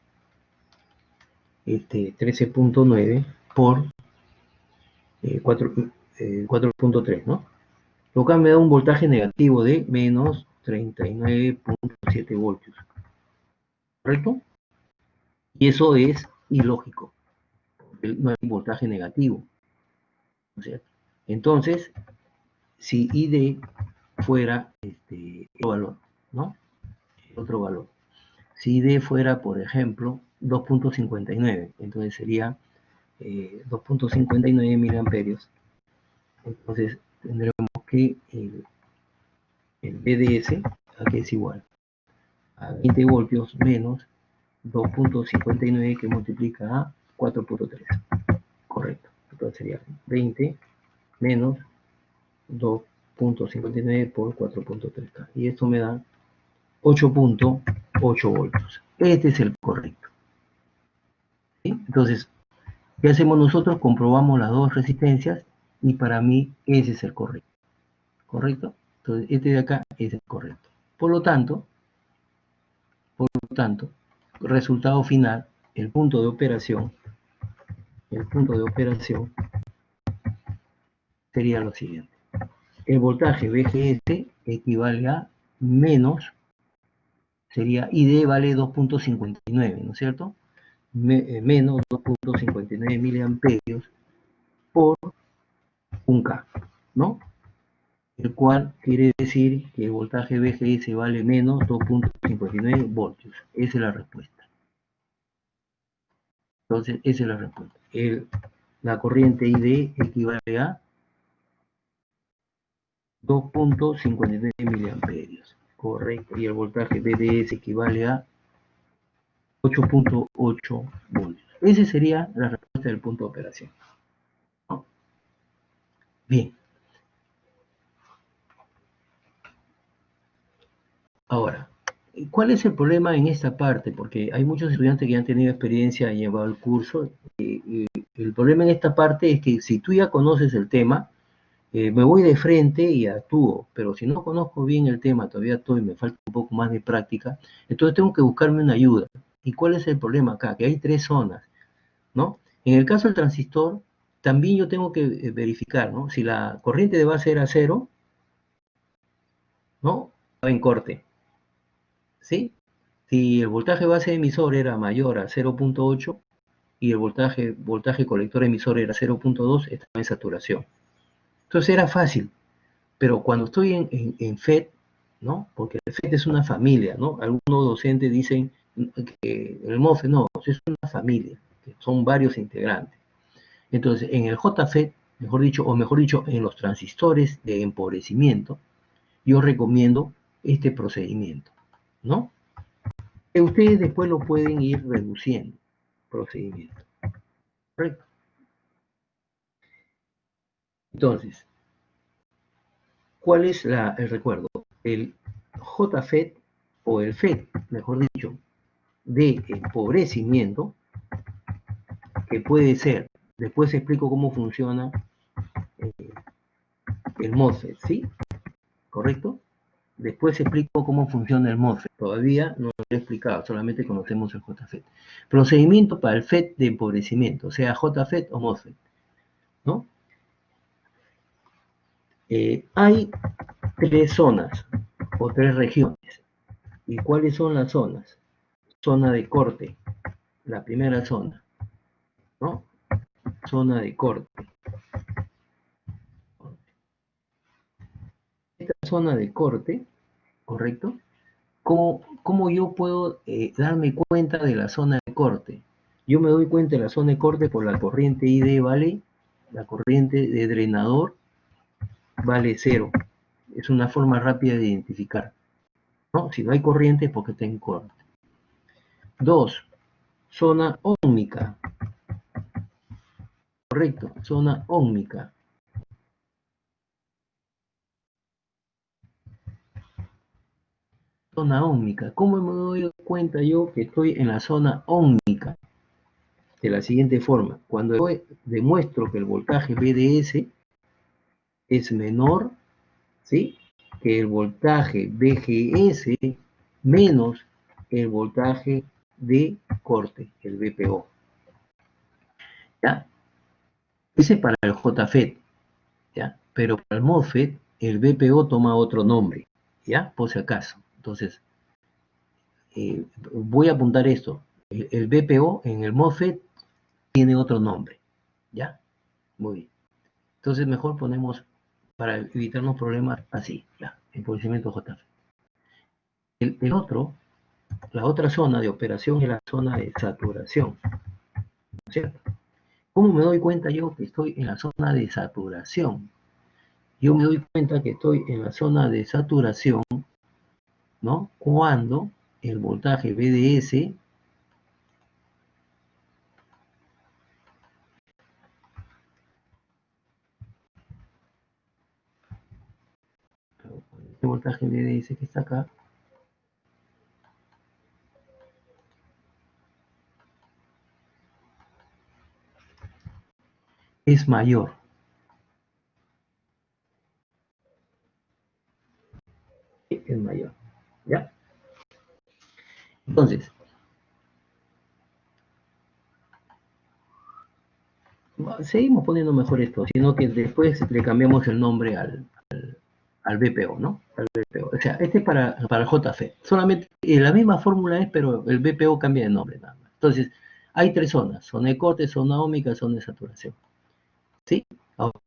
13.9 por 4.3, ¿no? Lo que me da un voltaje negativo de menos 39.7 voltios. ¿Correcto? Y eso es ilógico. No hay voltaje negativo. ¿No es cierto? Entonces, si ID fuera otro valor, ¿no? Otro valor. Si ID fuera, por ejemplo, 2.59, entonces sería 2.59 miliamperios. Entonces tendremos que el BDS aquí es igual a 20 voltios menos 2.59 que multiplica a 4.3. Correcto. Entonces sería 20 menos 2.59 por 4.3. Y esto me da 8.8 voltios. Este es el correcto. ¿Sí? Entonces, ¿qué hacemos nosotros? Comprobamos las dos resistencias y para mí ese es el correcto. ¿Correcto? Entonces, este de acá es el correcto. Por lo tanto, resultado final, el punto de operación sería lo siguiente. El voltaje BGS equivale a menos, sería ID vale 2.59, ¿no es cierto? Menos 2.59 miliamperios por 1K, ¿no? El cual quiere decir que el voltaje BGS vale menos 2.59 voltios. Esa es la respuesta. Entonces, esa es la respuesta. La corriente ID equivale a 2.59 miliamperios. Correcto. Y el voltaje BDS equivale a 8.8 voltios. Esa sería la respuesta del punto de operación. ¿No? Bien. Ahora, ¿cuál es el problema en esta parte? Porque hay muchos estudiantes que han tenido experiencia y llevado el curso. El problema en esta parte es que si tú ya conoces el tema, me voy de frente y actúo, pero si no conozco bien el tema, todavía me falta un poco más de práctica, entonces tengo que buscarme una ayuda. ¿Y cuál es el problema acá? Que hay tres zonas, ¿no? En el caso del transistor, también yo tengo que verificar, ¿no? Si la corriente de base era cero, ¿no? Estaba en corte, ¿sí? Si el voltaje base emisor era mayor a 0.8 y el voltaje colector emisor era 0.2, estaba en saturación. Entonces era fácil. Pero cuando estoy en FET, ¿no? Porque el FET es una familia, ¿no? Algunos docentes dicen que el MOFE no, es una familia, que son varios integrantes. Entonces, en el JFET, mejor dicho, en los transistores de empobrecimiento, yo recomiendo este procedimiento, ¿no? Que ustedes después lo pueden ir reduciendo, procedimiento. ¿Correcto? Entonces, ¿Cuál es el recuerdo? El JFET o el FET, mejor dicho, de empobrecimiento, que puede ser, después explico cómo funciona el MOSFET, ¿sí? ¿Correcto? Después explico cómo funciona el MOSFET. Todavía no lo he explicado, solamente conocemos el JFET. Procedimiento para el FET de empobrecimiento, sea JFET o MOSFET, ¿no? Hay tres zonas o tres regiones. ¿Y cuáles son las zonas? Zona de corte, la primera zona, ¿no? Zona de corte. Esta zona de corte, ¿correcto? ¿Cómo yo puedo darme cuenta de la zona de corte? Yo me doy cuenta de la zona de corte por la corriente ID, ¿vale? La corriente de drenador vale 0. Es una forma rápida de identificar, ¿no? Si no hay corriente es porque está en corte. 2. Zona óhmica. Correcto, zona óhmica. Zona óhmica. ¿Cómo me doy cuenta yo que estoy en la zona óhmica? De la siguiente forma. Cuando yo demuestro que el voltaje BDS es menor, ¿sí?, que el voltaje BGS menos el voltaje de corte, el VPO. ¿Ya? Ese es para el JFET, ¿ya? Pero para el MOSFET, el VPO toma otro nombre, ¿ya? Por si acaso. Entonces, voy a apuntar esto. El VPO en el MOSFET tiene otro nombre, ¿ya? Muy bien. Entonces, mejor ponemos, para evitarnos problemas, así, ya, empobrecimiento JFET. El otro, la otra zona de operación es la zona de saturación, ¿no es cierto? ¿Cómo me doy cuenta yo que estoy en la zona de saturación? Yo me doy cuenta que estoy en la zona de saturación, ¿no? Cuando el voltaje BDS este voltaje BDS que está acá es mayor. Es mayor, ¿ya? Entonces, seguimos poniendo mejor esto, sino que después le cambiamos el nombre al BPO, ¿no? Al BPO. O sea, este es para el JF. Solamente la misma fórmula es, pero el BPO cambia de nombre nada más. Entonces, hay tres zonas: zona de corte, zona óhmica, zona de saturación. ¿Sí? Ahora,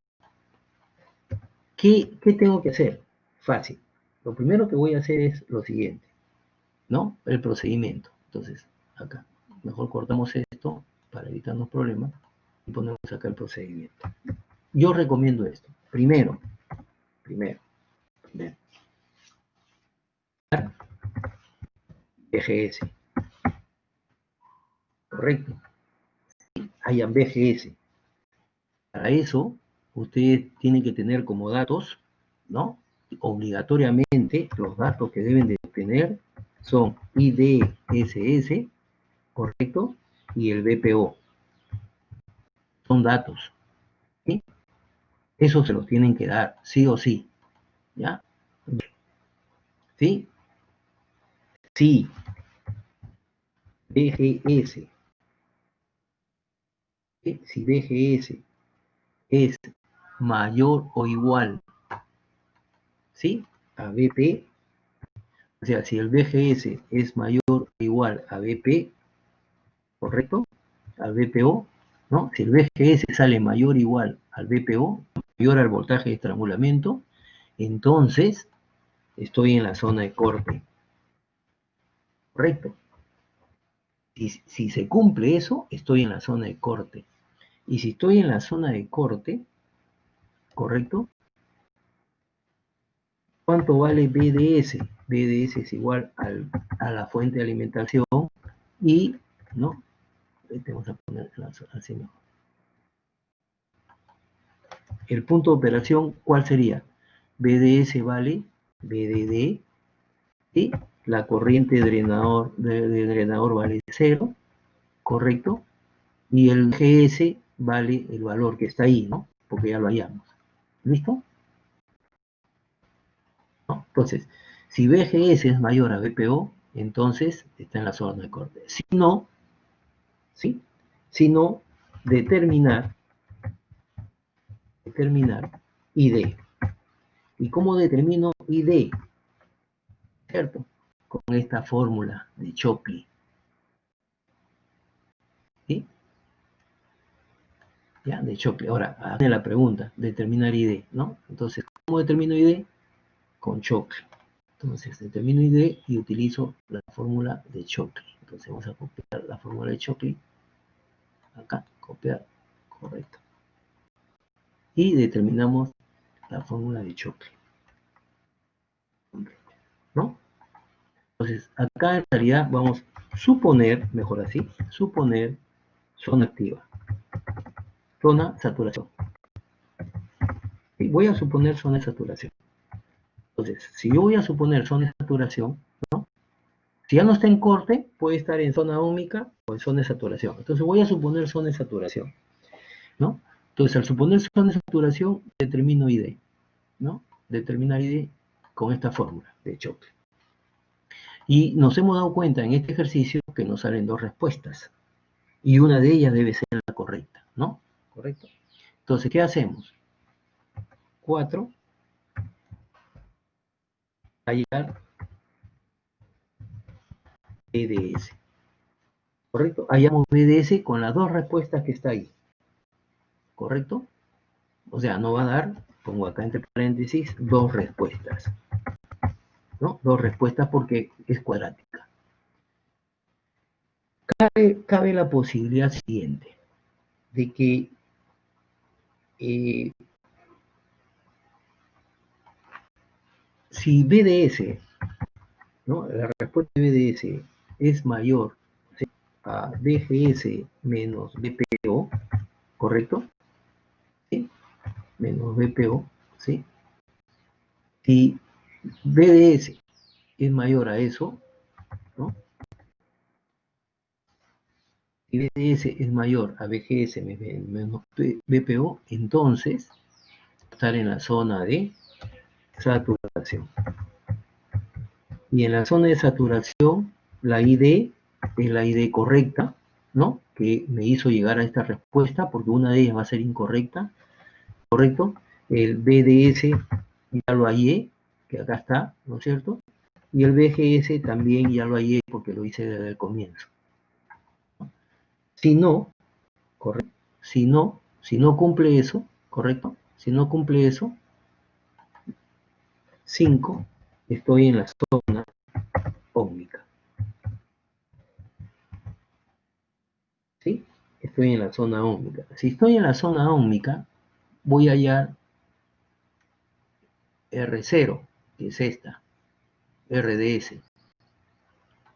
¿qué tengo que hacer? Fácil. Lo primero que voy a hacer es lo siguiente, ¿no? El procedimiento. Entonces, acá, mejor cortamos esto para evitarnos problemas y ponemos acá el procedimiento. Yo recomiendo esto. Primero, BGS, correcto. Hayan BGS. Para eso, ustedes tienen que tener como datos, ¿no? Obligatoriamente, los datos que deben de tener son IDSS, correcto, y el BPO. Son datos, ¿sí? Eso se los tienen que dar, sí o sí, ¿ya? ¿Sí? Sí, BGS. ¿Sí? Si BGS es mayor o igual, ¿sí?, a BP, o sea, si el BGS es mayor o igual a BP, ¿correcto?, al BPO, ¿no? Si el BGS sale mayor o igual al BPO, mayor al voltaje de estrangulamiento, entonces estoy en la zona de corte, ¿correcto? Si se cumple eso, estoy en la zona de corte. Y si estoy en la zona de corte, ¿correcto? ¿Cuánto vale BDS? BDS es igual a la fuente de alimentación y, ¿no? Vamos a poner así mejor. El punto de operación, ¿cuál sería? BDS vale BDD, y la corriente de drenador vale 0, ¿correcto? Y el GS vale el valor que está ahí, ¿no? Porque ya lo hallamos. ¿Listo? ¿No? Entonces, si BGS es mayor a BPO, entonces está en la zona de corte. Si no, ¿sí? Si no, determinar ID. ¿Y cómo determino ID? ¿Cierto? Con esta fórmula de Shockley. ¿Sí? ¿Ya? De Shockley. Ahora, hazme la pregunta, determinar ID, ¿no? Entonces, ¿cómo determino ID? Con Shockley. Entonces, determino ID y utilizo la fórmula de Shockley. Entonces, vamos a copiar la fórmula de Shockley. Acá, copiar, correcto. Y determinamos la fórmula de Shockley, ¿no? Entonces, acá en realidad vamos a suponer, mejor así, suponer zona activa, zona saturación. Y voy a suponer zona de saturación. Entonces, si yo voy a suponer zona de saturación, ¿no? Si ya no está en corte, puede estar en zona óhmica o en zona de saturación. Entonces voy a suponer zona de saturación, ¿no? Entonces, al suponer zona de saturación, determino ID, ¿no? Determinar ID con esta fórmula de Shockley. Y nos hemos dado cuenta en este ejercicio que nos salen dos respuestas. Y una de ellas debe ser la correcta, ¿no? ¿Correcto? Entonces, ¿qué hacemos? 4, hallar BDS. ¿Correcto? Hallamos BDS con las dos respuestas que está ahí. ¿Correcto? O sea, no va a dar, pongo acá entre paréntesis, dos respuestas. ¿No? Dos respuestas porque es cuadrática. Cabe la posibilidad siguiente, de que si BDS, ¿no? La respuesta de BDS es mayor, ¿sí?, a BGS menos BPO, ¿correcto? ¿Sí? Menos BPO, ¿sí? Si BDS es mayor a eso, ¿no? Si BDS es mayor a BGS menos BPO, entonces estar en la zona de saturación. Y en la zona de saturación, la ID es la ID correcta, ¿no? Que me hizo llegar a esta respuesta, porque una de ellas va a ser incorrecta, ¿correcto? El BDS ya lo hallé, que acá está, ¿no es cierto? Y el BGS también ya lo hallé porque lo hice desde el comienzo. Si no, correcto, si no cumple eso, correcto, si no cumple eso, 5, estoy en la zona óhmica. ¿Sí? Estoy en la zona óhmica. Si estoy en la zona óhmica, voy a hallar R0, que es esta, RDS,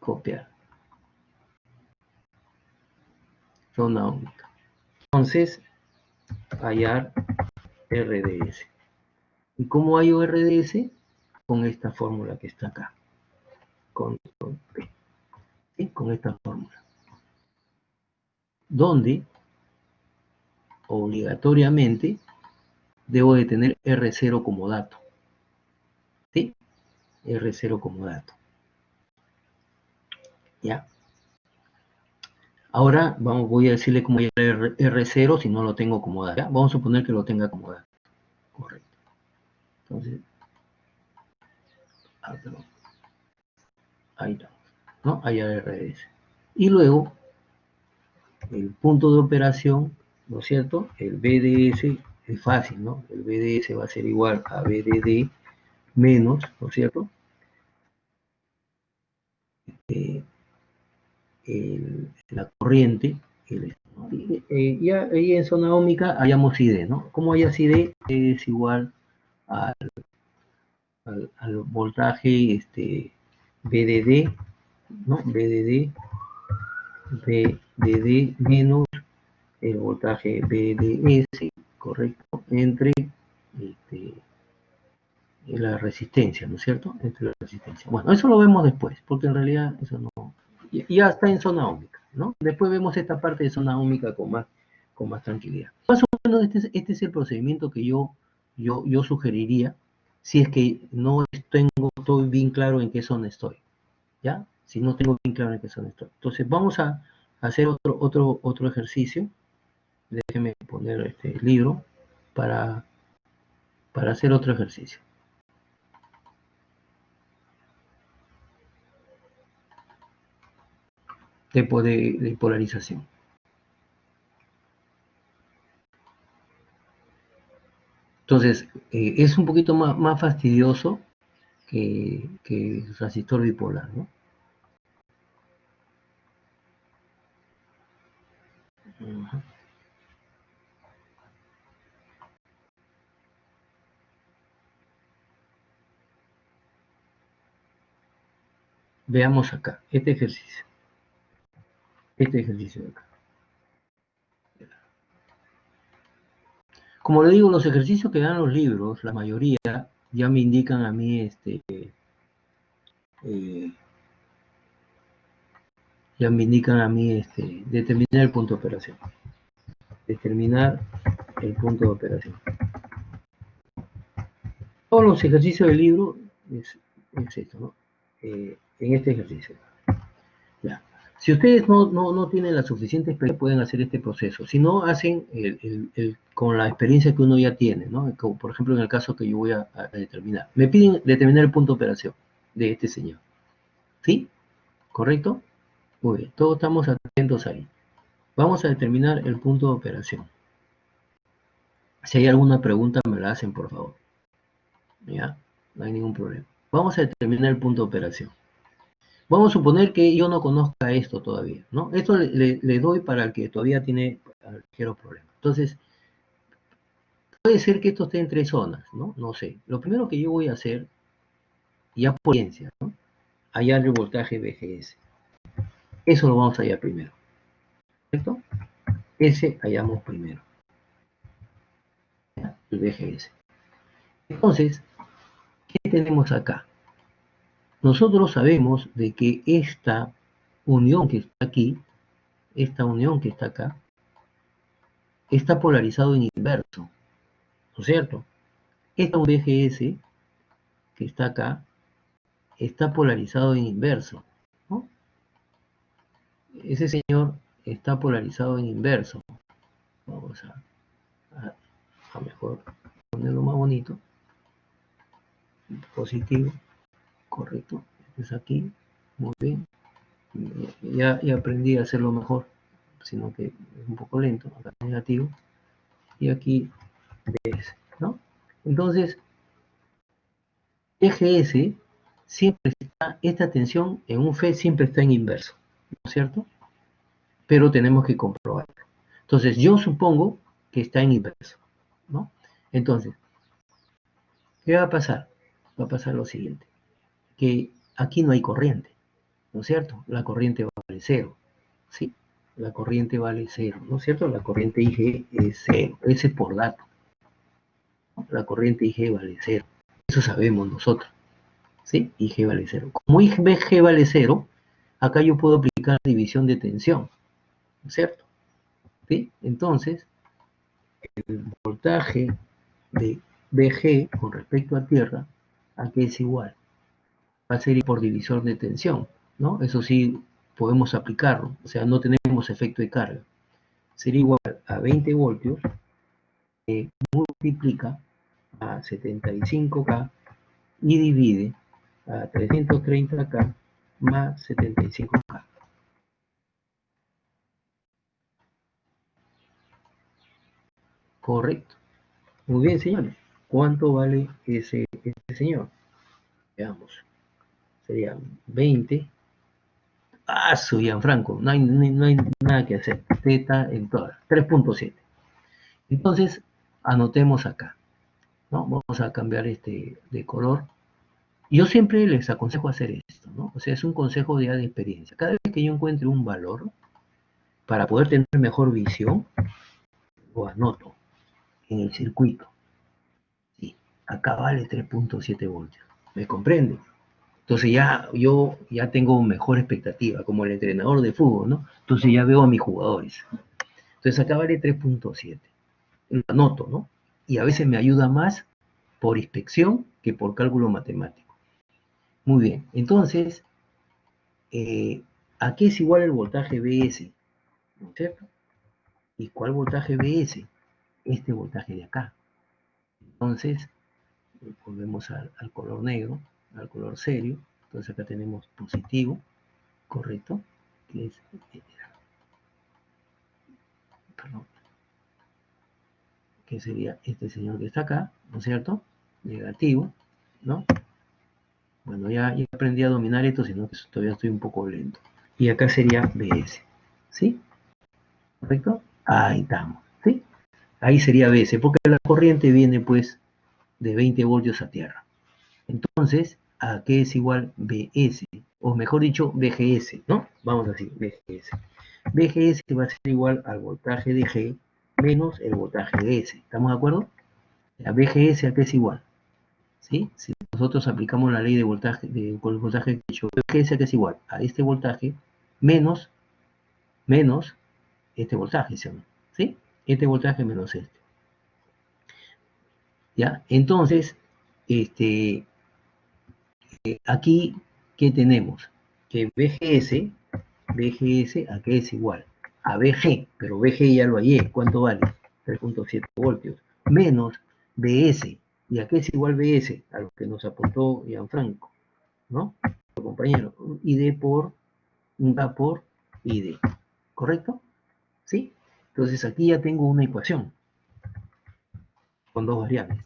copiar, zona óhmica. Entonces, hallar RDS. ¿Y cómo hallo RDS? Con esta fórmula que está acá, con P, ¿sí? Con esta fórmula, donde obligatoriamente debo de tener R0 como dato, ¿sí? R0 como dato. ¿Ya? Ahora voy a decirle cómo hallar R0 si no lo tengo como dato. ¿Ya? Vamos a suponer que lo tenga como dato. Correcto. Entonces, ahí está, ¿no? Hallar RDS. Y luego, el punto de operación, ¿no es cierto? El BDS es fácil, ¿no? El BDS va a ser igual a BDD menos, ¿no es cierto? La corriente, ¿no? Ya ahí en zona óhmica hallamos ID, ¿no? ¿Cómo hallas ID? Es igual al voltaje BDD, ¿no? BDD menos el voltaje BDS, correcto, entre la resistencia, ¿no es cierto? Entre la resistencia. Bueno, eso lo vemos después, porque en realidad eso no... Ya está en zona óhmica, ¿no? Después vemos esta parte de zona óhmica con más tranquilidad. Más o menos este es el procedimiento que yo sugeriría si es que no estoy bien claro en qué zona estoy, ¿ya? Si no tengo bien claro en qué zona estoy. Entonces vamos a hacer otro ejercicio. Déjeme poner este libro para hacer otro ejercicio. De polarización. Entonces, es un poquito más fastidioso que el transistor bipolar, ¿no? Uh-huh. Veamos acá, este ejercicio de acá. Como le digo, los ejercicios que dan los libros, la mayoría, ya me indican a mí, determinar el punto de operación. Determinar el punto de operación. Todos los ejercicios del libro es esto, ¿no? En este ejercicio. Ya. Si ustedes no tienen la suficiente experiencia, pueden hacer este proceso. Si no, hacen con la experiencia que uno ya tiene, ¿no? Como, por ejemplo, en el caso que yo voy a determinar. Me piden determinar el punto de operación de este señor. ¿Sí? ¿Correcto? Muy bien. Todos estamos atentos ahí. Vamos a determinar el punto de operación. Si hay alguna pregunta, me la hacen, por favor. ¿Ya? No hay ningún problema. Vamos a determinar el punto de operación. Vamos a suponer que yo no conozca esto todavía, ¿no? Esto le doy para el que todavía tiene ligeros problemas. Entonces, puede ser que esto esté en 3 zonas, ¿no? No sé. Lo primero que yo voy a hacer, ya por ciencia, ¿no? Hallar el voltaje VGS. Eso lo vamos a hallar primero. ¿Correcto? Ese hallamos primero. ¿Ya? El VGS. Entonces, ¿qué tenemos acá? Nosotros sabemos de que esta unión que está aquí, esta unión que está acá, está polarizado en inverso, ¿no es cierto? Esta VGS que está acá está polarizado en inverso, ¿no? Ese señor está polarizado en inverso. Vamos a mejor ponerlo más bonito. Positivo, correcto. Es aquí, muy bien. Ya aprendí a hacerlo mejor, sino que es un poco lento. Acá negativo. Y aquí DS, ¿no? Entonces, EGS siempre está, esta tensión en un FE siempre está en inverso, ¿no es cierto? Pero tenemos que comprobarlo. Entonces, yo supongo que está en inverso, ¿no? Entonces, ¿qué va a pasar? Va a pasar lo siguiente, que aquí no hay corriente, ¿no es cierto? La corriente vale cero, ¿sí? La corriente vale cero, ¿no es cierto? La corriente IG es cero, ese es por dato. La corriente IG vale cero, eso sabemos nosotros. ¿Sí? Y G vale 0. Como G vale 0, acá yo puedo aplicar división de tensión, ¿no es cierto? ¿Sí? Entonces, el voltaje de BG con respecto a tierra, aquí es igual. Va a ser por divisor de tensión, ¿no? Eso sí, podemos aplicarlo, o sea, no tenemos efecto de carga. Sería igual a 20 voltios que multiplica a 75K y divide a 330K más 75K. Correcto. Muy bien, señores. ¿Cuánto vale ese señor? Veamos. Sería 20. Ah, su Gianfranco. No hay nada que hacer. Teta en todas. 3.7. Entonces, anotemos acá, ¿no? Vamos a cambiar de color. Yo siempre les aconsejo hacer esto, ¿no? O sea, es un consejo de experiencia. Cada vez que yo encuentre un valor, para poder tener mejor visión, lo anoto en el circuito. Sí. acá vale 3.7 voltios. ¿Me comprende? Entonces ya yo ya tengo mejor expectativa, como el entrenador de fútbol, ¿no? Entonces ya veo a mis jugadores. Entonces acá vale 3.7. Lo anoto, ¿no? Y a veces me ayuda más por inspección que por cálculo matemático. Muy bien, entonces, ¿a qué es igual el voltaje BS? ¿No es cierto? ¿Y cuál voltaje BS? Este voltaje de acá. Entonces, volvemos al color negro, al color serio. Entonces acá tenemos positivo, correcto, que es, perdón, que sería este señor que está acá, ¿no es cierto? Negativo, ¿no? Bueno, ya aprendí a dominar esto, sino que todavía estoy un poco lento. Y acá sería BS, ¿sí? ¿Correcto? Ahí estamos, ¿sí? Ahí sería BS, porque la corriente viene pues de 20 voltios a tierra. Entonces, ¿a qué es igual BS? O mejor dicho, BGS, ¿no? Vamos a decir, BGS. BGS va a ser igual al voltaje de G menos el voltaje de S. ¿Estamos de acuerdo? La BGS a qué es igual, ¿sí? Si nosotros aplicamos la ley de voltaje, con el voltaje que yo, BGS a qué es igual a este voltaje menos este voltaje, ¿sí? Este voltaje menos este. ¿Ya? Entonces, aquí, ¿qué tenemos? Que BGS, ¿a qué es igual? A BG, pero BG ya lo hallé, ¿cuánto vale? 3.7 voltios, menos BS. ¿Y a qué es igual BS? A lo que nos apuntó Gianfranco, ¿no? Compañero, ID por, A por ID, ¿correcto? ¿Sí? Entonces aquí ya tengo una ecuación con dos variables.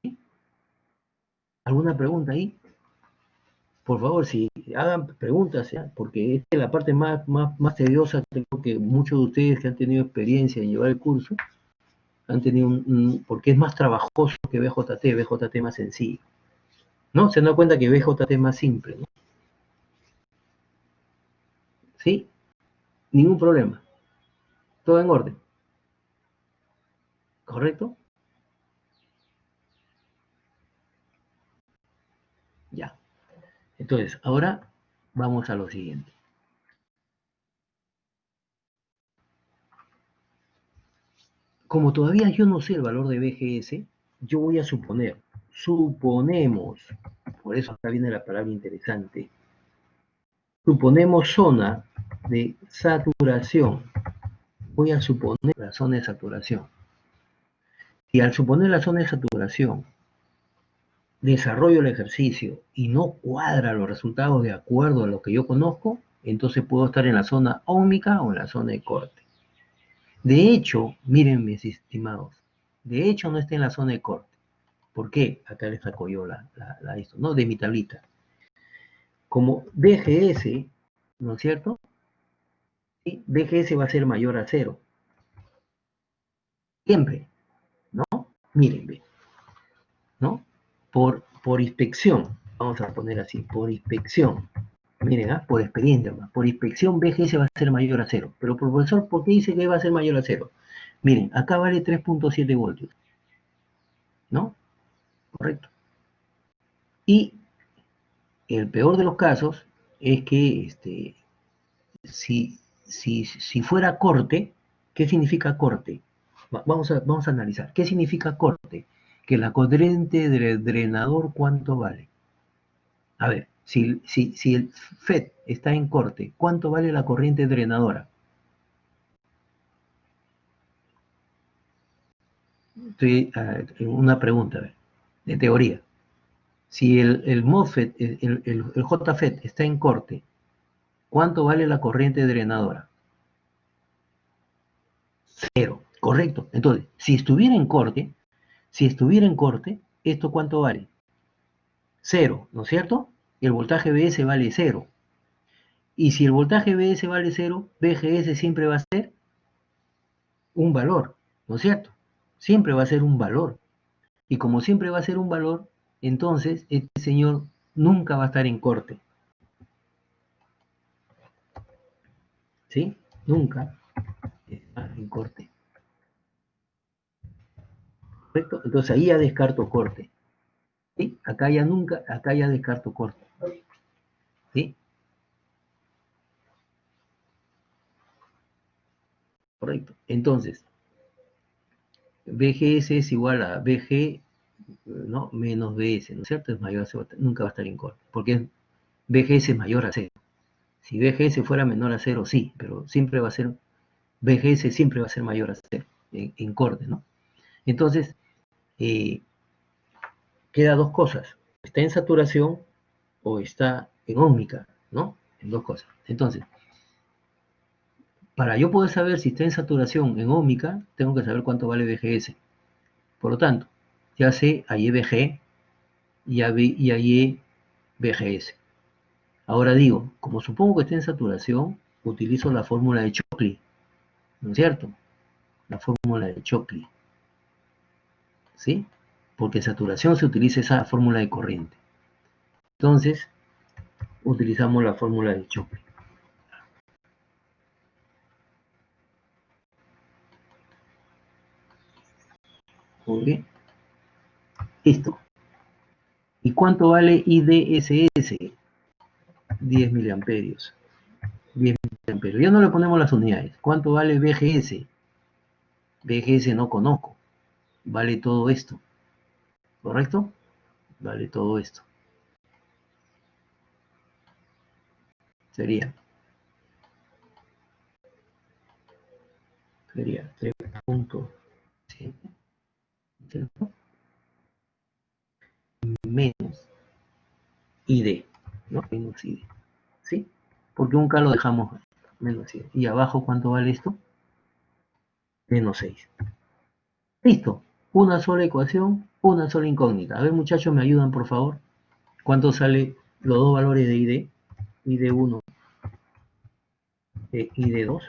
¿Sí? ¿Alguna pregunta ahí? Por favor, si hagan preguntas, ¿ya? Porque esta es la parte más tediosa, creo que muchos de ustedes que han tenido experiencia en llevar el curso, han tenido porque es más trabajoso que BJT más sencillo, ¿no? Se dan cuenta que BJT es más simple, ¿no? ¿Sí? Ningún problema, todo en orden, ¿correcto? Ya. Entonces, ahora vamos a lo siguiente. Como todavía yo no sé el valor de BGS, yo voy a suponemos, por eso acá viene la palabra interesante, suponemos zona de saturación. Voy a suponer la zona de saturación. Y al suponer la zona de saturación, desarrollo el ejercicio y no cuadra los resultados de acuerdo a lo que yo conozco, entonces puedo estar en la zona óhmica o en la zona de corte. De hecho, miren mis estimados, de hecho no está en la zona de corte. ¿Por qué? Acá les saco yo esto, ¿no? De mi tablita. Como BGS, ¿no es cierto? ¿Sí? BGS va a ser mayor a cero. Siempre, ¿no? Miren, ¿no? Por inspección, vamos a poner así, por inspección. Miren, por experiencia, por inspección BGS va a ser mayor a cero. Pero profesor, ¿por qué dice que va a ser mayor a cero? Miren, acá vale 3.7 voltios, ¿no? Correcto. Y el peor de los casos es que si fuera corte, ¿qué significa corte? Vamos a analizar. ¿Qué significa corte? Que la corriente del drenador, ¿cuánto vale? A ver, si el FET está en corte, ¿cuánto vale la corriente drenadora? Una pregunta, a ver, de teoría. Si el MOSFET, el JFET está en corte, ¿cuánto vale la corriente drenadora? Cero, correcto. Entonces, si estuviera en corte, ¿esto cuánto vale? Cero, ¿no es cierto? El voltaje BS vale cero. Y si el voltaje BS vale cero, BGS siempre va a ser un valor, ¿no es cierto? Siempre va a ser un valor. Y como siempre va a ser un valor, entonces este señor nunca va a estar en corte. ¿Sí? Nunca está en corte. ¿correcto? Entonces ahí ya descarto corte, ¿sí? Acá ya nunca, acá ya descarto corte, ¿sí? Correcto. Entonces, BGS es igual a BG, ¿no? Menos BS, ¿no es cierto? Es mayor a cero, nunca va a estar en corte, porque BGS es mayor a cero. Si BGS fuera menor a cero, sí, pero siempre va a ser, BGS siempre va a ser mayor a cero en corte, ¿no? Entonces, eh, queda dos cosas. Está en saturación o está en ósmica, ¿no? En dos cosas. Entonces, para yo poder saber si está en saturación en ósmica, tengo que saber cuánto vale BGS. Por lo tanto, ya sé a BG y a BGS. Ahora digo, como supongo que está en saturación, utilizo la fórmula de Chocli, ¿no es cierto? La fórmula de Chocli, ¿sí? Porque en saturación se utiliza esa fórmula de corriente. Entonces, utilizamos la fórmula de Chocli. ¿Ok? Listo. ¿Y cuánto vale IDSS? 10 miliamperios. 10 miliamperios. Ya no le ponemos las unidades. ¿Cuánto vale BGS? BGS no conozco. Vale todo esto. ¿Correcto? Vale todo esto. Sería 3.7, ¿cierto? Menos ID, ¿no? Menos ID, ¿sí? Porque un K lo dejamos menos ID. ¿Y abajo cuánto vale esto? Menos 6. Listo. Una sola ecuación, una sola incógnita. A ver, muchachos, ¿me ayudan, por favor? ¿Cuánto sale los dos valores de ID? ID1 e ID2.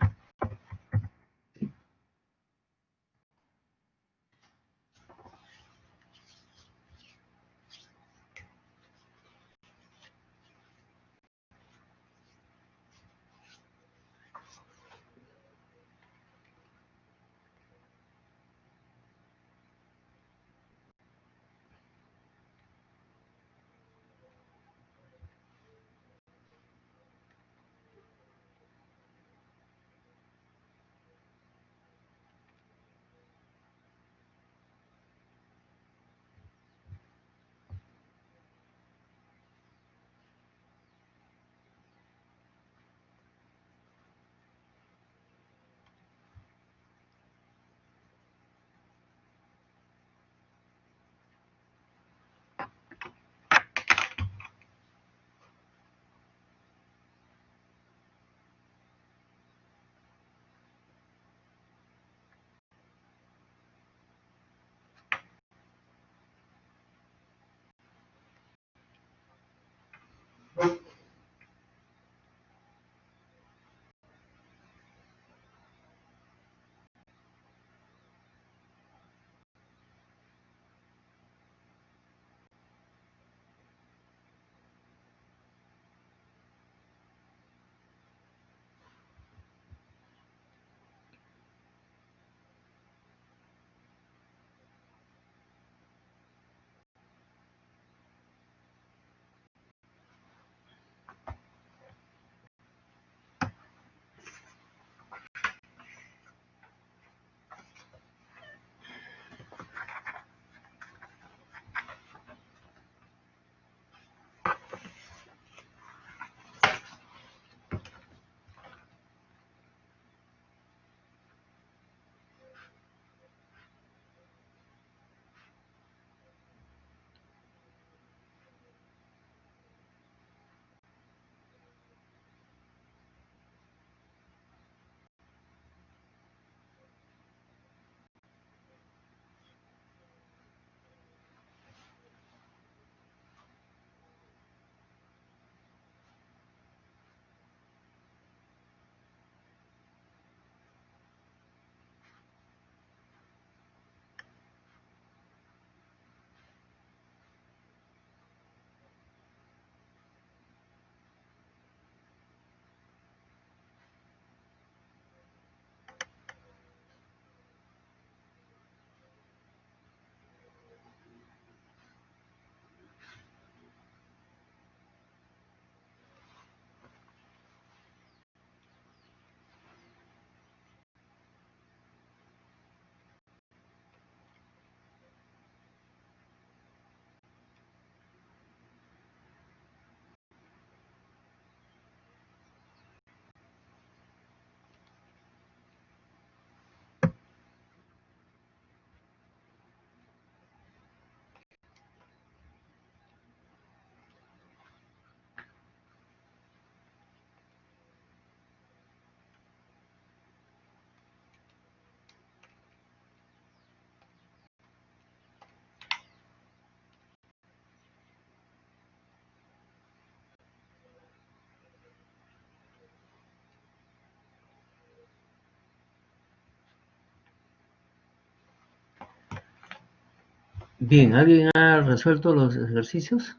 Bien, ¿alguien ha resuelto los ejercicios?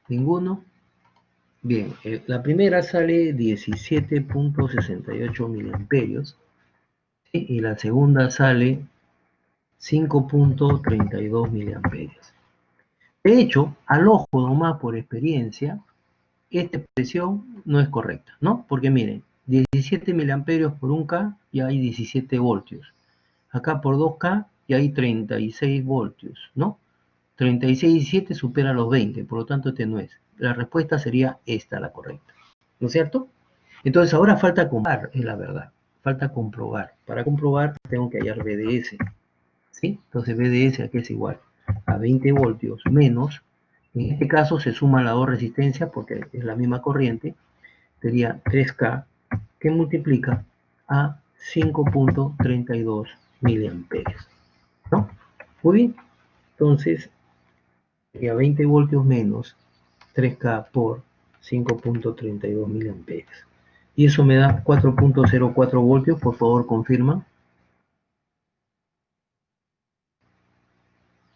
¿Ninguno? Bien, la primera sale 17.68 miliamperios, ¿sí? Y la segunda sale 5.32 miliamperios. De hecho, al ojo nomás por experiencia, esta expresión no es correcta, ¿no? Porque miren, 17 miliamperios por 1K ya hay 17 voltios. Acá por 2K ya hay 36 voltios, ¿no? 36 y 7 supera los 20, por lo tanto este no es. La respuesta sería esta la correcta, ¿no es cierto? Entonces ahora falta comprobar, es la verdad, falta comprobar. Para comprobar tengo que hallar BDS, ¿sí? Entonces BDS aquí es igual a 20 voltios menos, en este caso se suman las dos resistencias porque es la misma corriente, sería 3K que multiplica a 5.32 miliamperios, ¿no? Muy bien, entonces sería 20 voltios menos 3K por 5.32 miliamperios. Y eso me da 4.04 voltios, por favor confirma,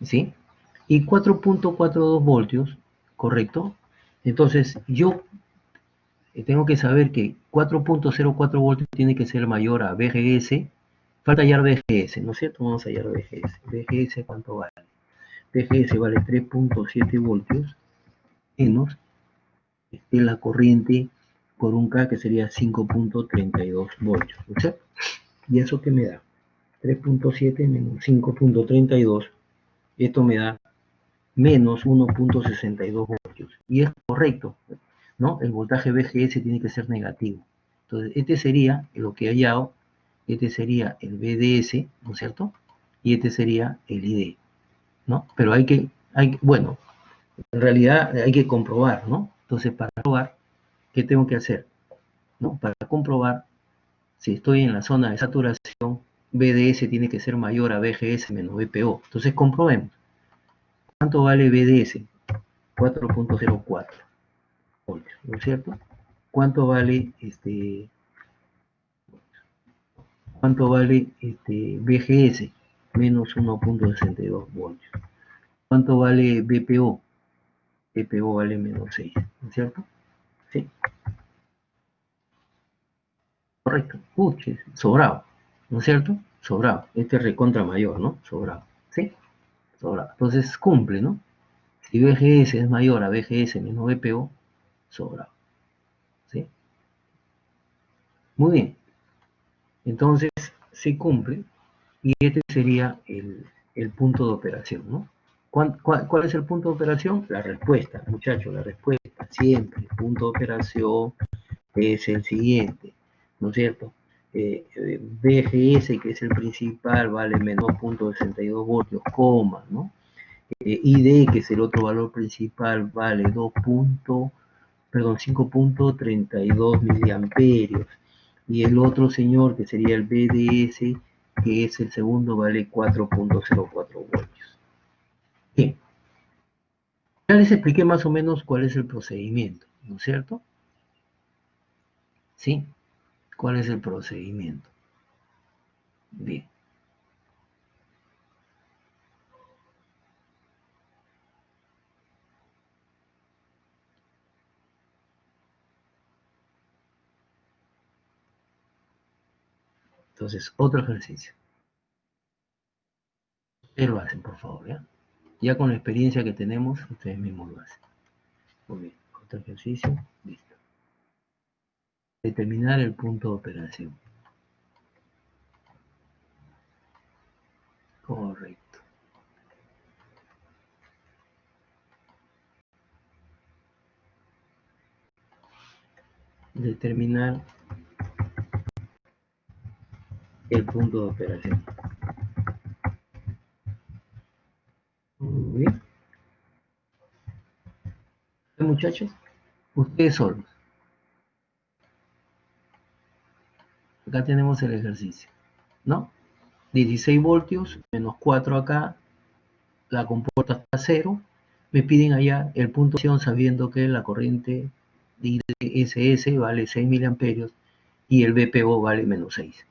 ¿sí? Y 4.42 voltios, ¿correcto? Entonces yo tengo que saber que 4.04 voltios tiene que ser mayor a VGS. Falta hallar VGS, ¿no es cierto? Vamos a hallar VGS. VGS, ¿cuánto vale? VGS vale 3.7 voltios menos la corriente por 1K, que sería 5.32 voltios, ¿no es cierto? ¿Y eso qué me da? 3.7 menos 5.32, esto me da menos 1.62 voltios. Y es correcto, ¿no? El voltaje VGS tiene que ser negativo. Entonces, este sería lo que he hallado, este sería el BDS, ¿no es cierto? Y este sería el ID, ¿no? Pero bueno, en realidad hay que comprobar, ¿no? Entonces, para probar, ¿qué tengo que hacer? ¿No? Para comprobar si estoy en la zona de saturación, BDS tiene que ser mayor a BGS menos BPO. Entonces, comprobemos. ¿Cuánto vale BDS? 4.04 voltios, ¿no es cierto? ¿Cuánto vale BGS? Menos 1.62 voltios. ¿Cuánto vale BPO? BPO vale menos 6, ¿no es cierto? Sí, correcto. Puches, sobrado, ¿no es cierto? Sobrado. Este es recontra mayor, ¿no? Sobrado, ¿sí? Sobrado. Entonces cumple, ¿no? Si BGS es mayor a BGS menos BPO, sobrado, ¿sí? Muy bien. Entonces se cumple y este sería el punto de operación, ¿no? ¿Cuál es el punto de operación? La respuesta, muchachos, la respuesta siempre. El punto de operación es el siguiente, ¿no es cierto? BGS, que es el principal, vale menos 0.62 voltios, coma, ¿no? ID, que es el otro valor principal, vale 5.32 miliamperios. Y el otro señor, que sería el BDS, que es el segundo, vale 4.04 voltios. Bien, ya les expliqué más o menos cuál es el procedimiento, ¿no es cierto? ¿Sí? ¿Cuál es el procedimiento? Bien. Entonces, otro ejercicio. Ustedes lo hacen, por favor, ¿ya? Ya con la experiencia que tenemos, ustedes mismos lo hacen. Muy bien. Otro ejercicio. Listo. Determinar el punto de operación. Correcto. Determinar el punto de operación. Muy bien. Muchachos, ustedes solos. Acá tenemos el ejercicio, ¿no? 16 voltios, menos 4 acá, la compuerta está a 0. Me piden allá el punto de operación sabiendo que la corriente de ISS vale 6 miliamperios y el BPO vale menos 6.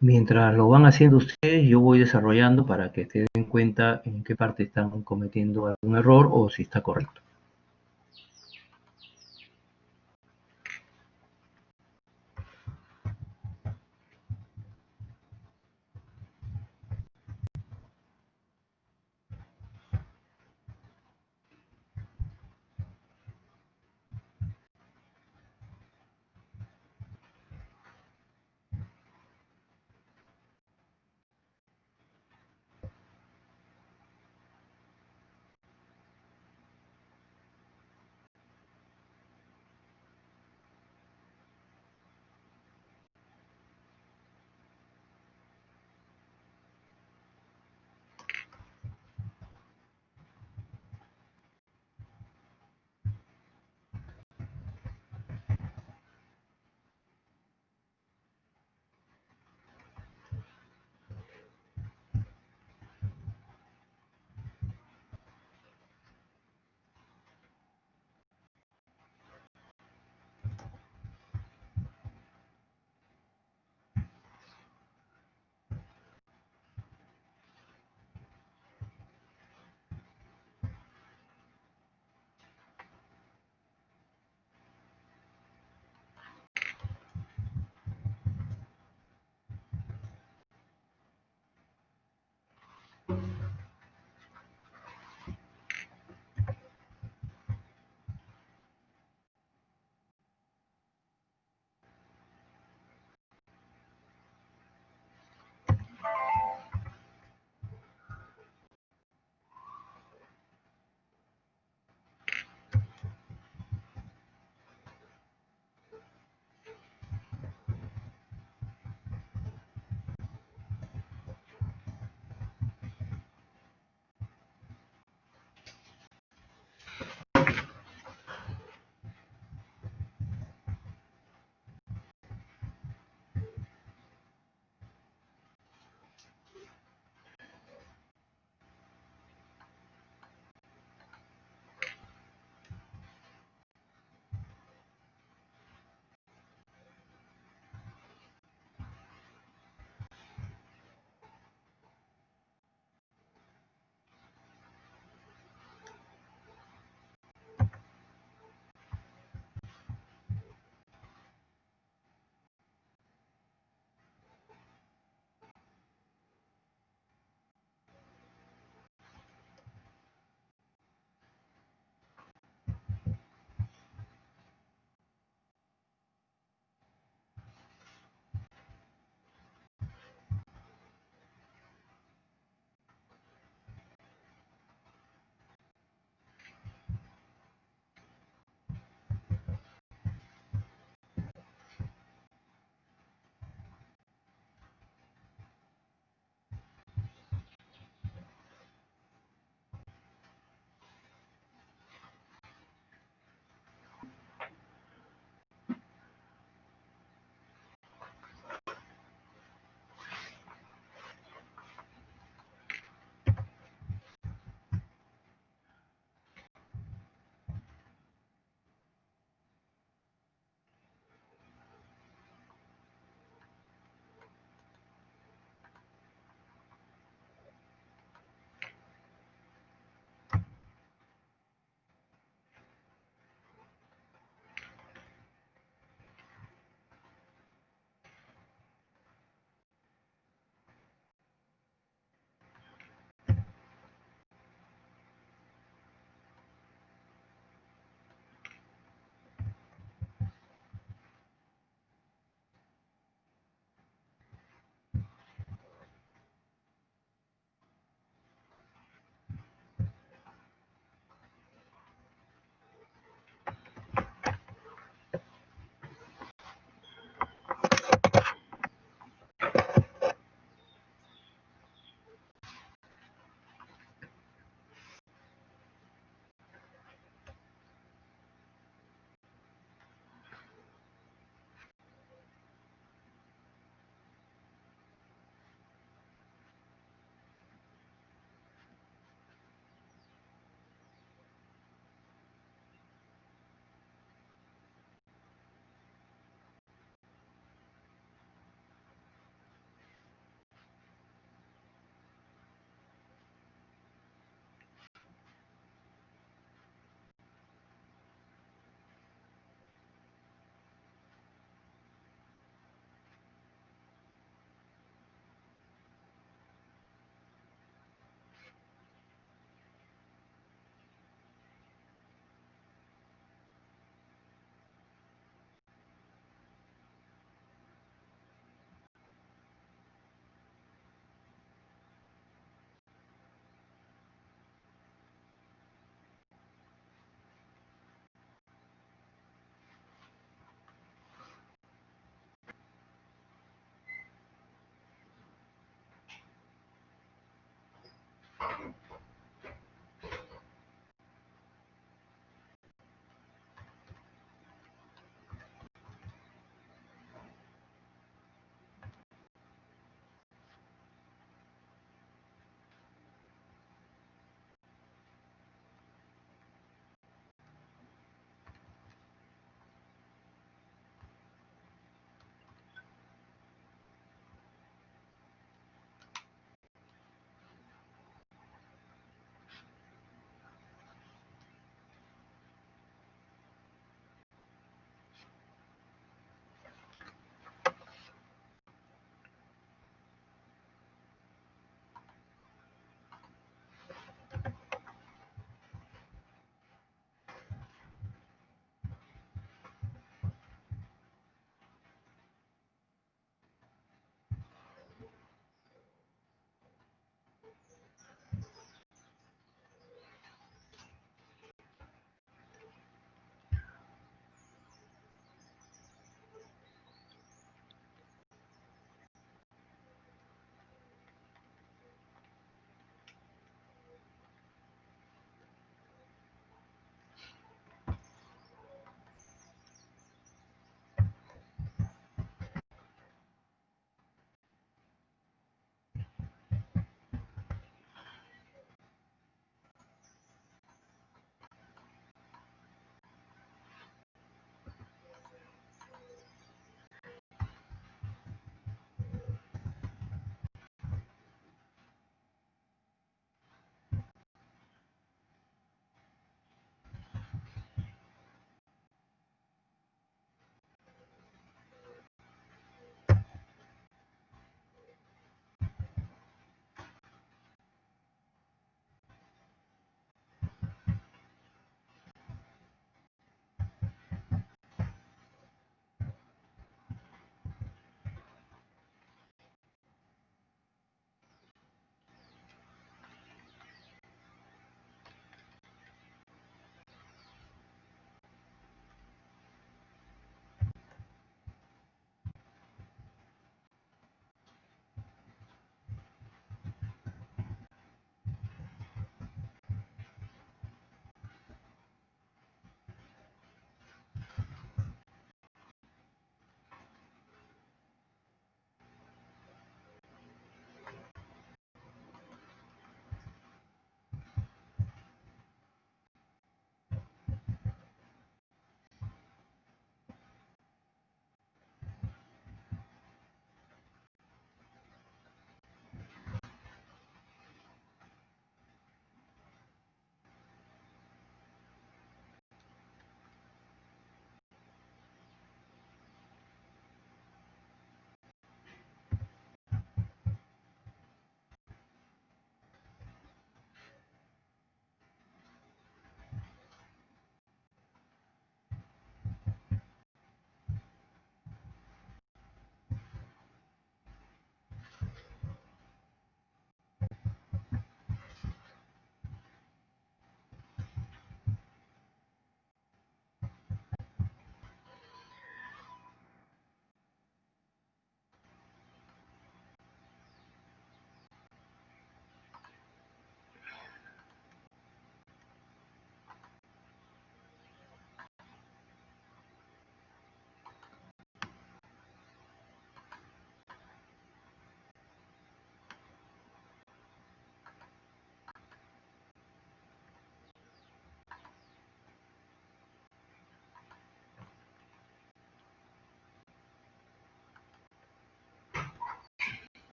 Mientras lo van haciendo ustedes, yo voy desarrollando para que se den cuenta en qué parte están cometiendo algún error o si está correcto.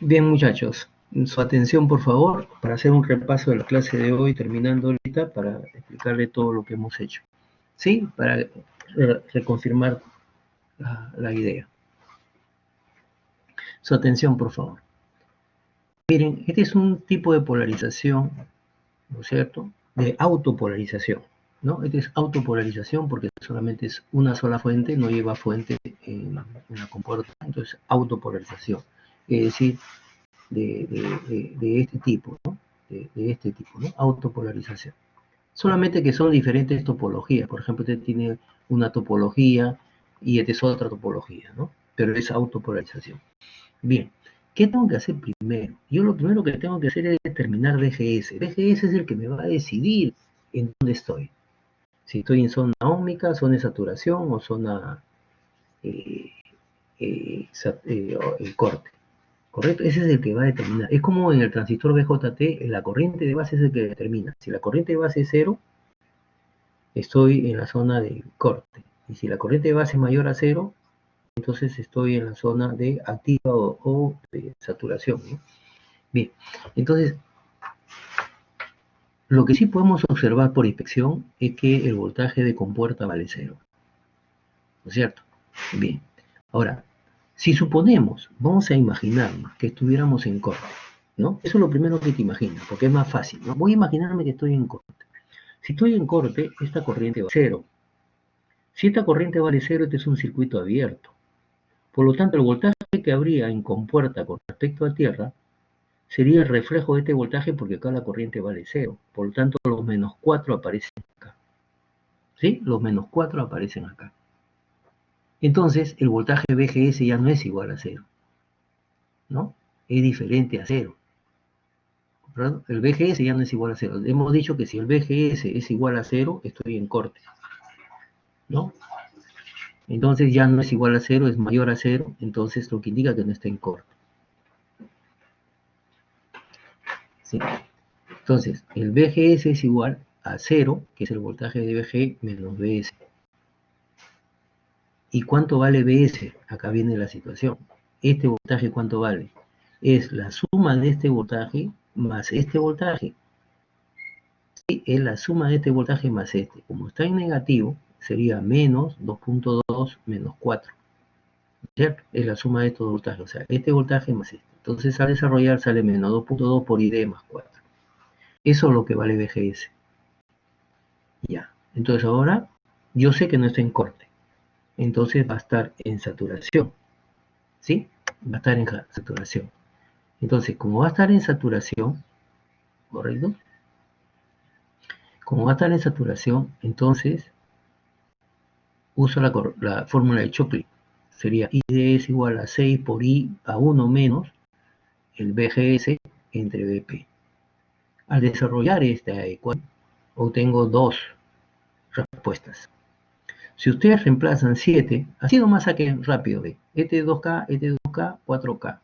Bien, muchachos, su atención, por favor, para hacer un repaso de la clase de hoy, terminando ahorita, para explicarle todo lo que hemos hecho. ¿Sí? Para reconfirmar la idea. Su atención, por favor. Miren, este es un tipo de polarización, ¿no es cierto?, de autopolarización, ¿no? Este es autopolarización porque solamente es una sola fuente, no lleva fuente en la compuerta, entonces autopolarización. Es decir, de este tipo, ¿no? De este tipo, ¿no? Autopolarización. Solamente que son diferentes topologías. Por ejemplo, usted tiene una topología y esta es otra topología, ¿no? Pero es autopolarización. Bien, ¿qué tengo que hacer primero? Yo lo primero que tengo que hacer es determinar VGS. VGS es el que me va a decidir en dónde estoy. Si estoy en zona óhmica, zona de saturación o zona corte. ¿Correcto? Ese es el que va a determinar. Es como en el transistor BJT, la corriente de base es el que determina. Si la corriente de base es 0, estoy en la zona de corte. Y si la corriente de base es mayor a 0, entonces estoy en la zona de activa o de saturación, ¿no? Bien, entonces, lo que sí podemos observar por inspección es que el voltaje de compuerta vale 0. ¿No es cierto? Bien, ahora, si suponemos, vamos a imaginarnos que estuviéramos en corte, ¿no? Eso es lo primero que te imaginas, porque es más fácil, ¿no? Voy a imaginarme que estoy en corte. Si estoy en corte, esta corriente vale 0. Si esta corriente vale 0, este es un circuito abierto. Por lo tanto, el voltaje que habría en compuerta con respecto a tierra sería el reflejo de este voltaje porque acá la corriente vale 0. Por lo tanto, los menos 4 aparecen acá. ¿Sí? Los menos 4 aparecen acá. Entonces, el voltaje VGS ya no es igual a 0. ¿No? Es diferente a 0. ¿Verdad? El VGS ya no es igual a 0. Hemos dicho que si el VGS es igual a 0, estoy en corte. ¿No? Entonces ya no es igual a 0, es mayor a 0, entonces lo que indica que no está en corte. ¿Sí? Entonces, el VGS es igual a 0, que es el voltaje de VG menos VS. ¿Y cuánto vale VS? Acá viene la situación. ¿Este voltaje cuánto vale? Es la suma de este voltaje más este voltaje. Sí, es la suma de este voltaje más este. Como está en negativo, sería menos 2.2 menos 4. ¿Cierto? Es la suma de estos voltajes. O sea, este voltaje más este. Entonces, al desarrollar sale menos 2.2 por ID más 4. Eso es lo que vale VGS. Ya. Entonces, ahora yo sé que no está en corte. Entonces, va a estar en saturación. ¿Sí? Va a estar en saturación. Entonces, como va a estar en saturación, ¿correcto? Como va a estar en saturación, entonces uso la fórmula de Choclet. Sería ID es igual a 6 por I a 1 menos el VGS entre BP. Al desarrollar esta ecuación, obtengo dos respuestas. Si ustedes reemplazan 7, así nomás saquen rápido, ¿ve? Este es 2K, este es 2K, 4K.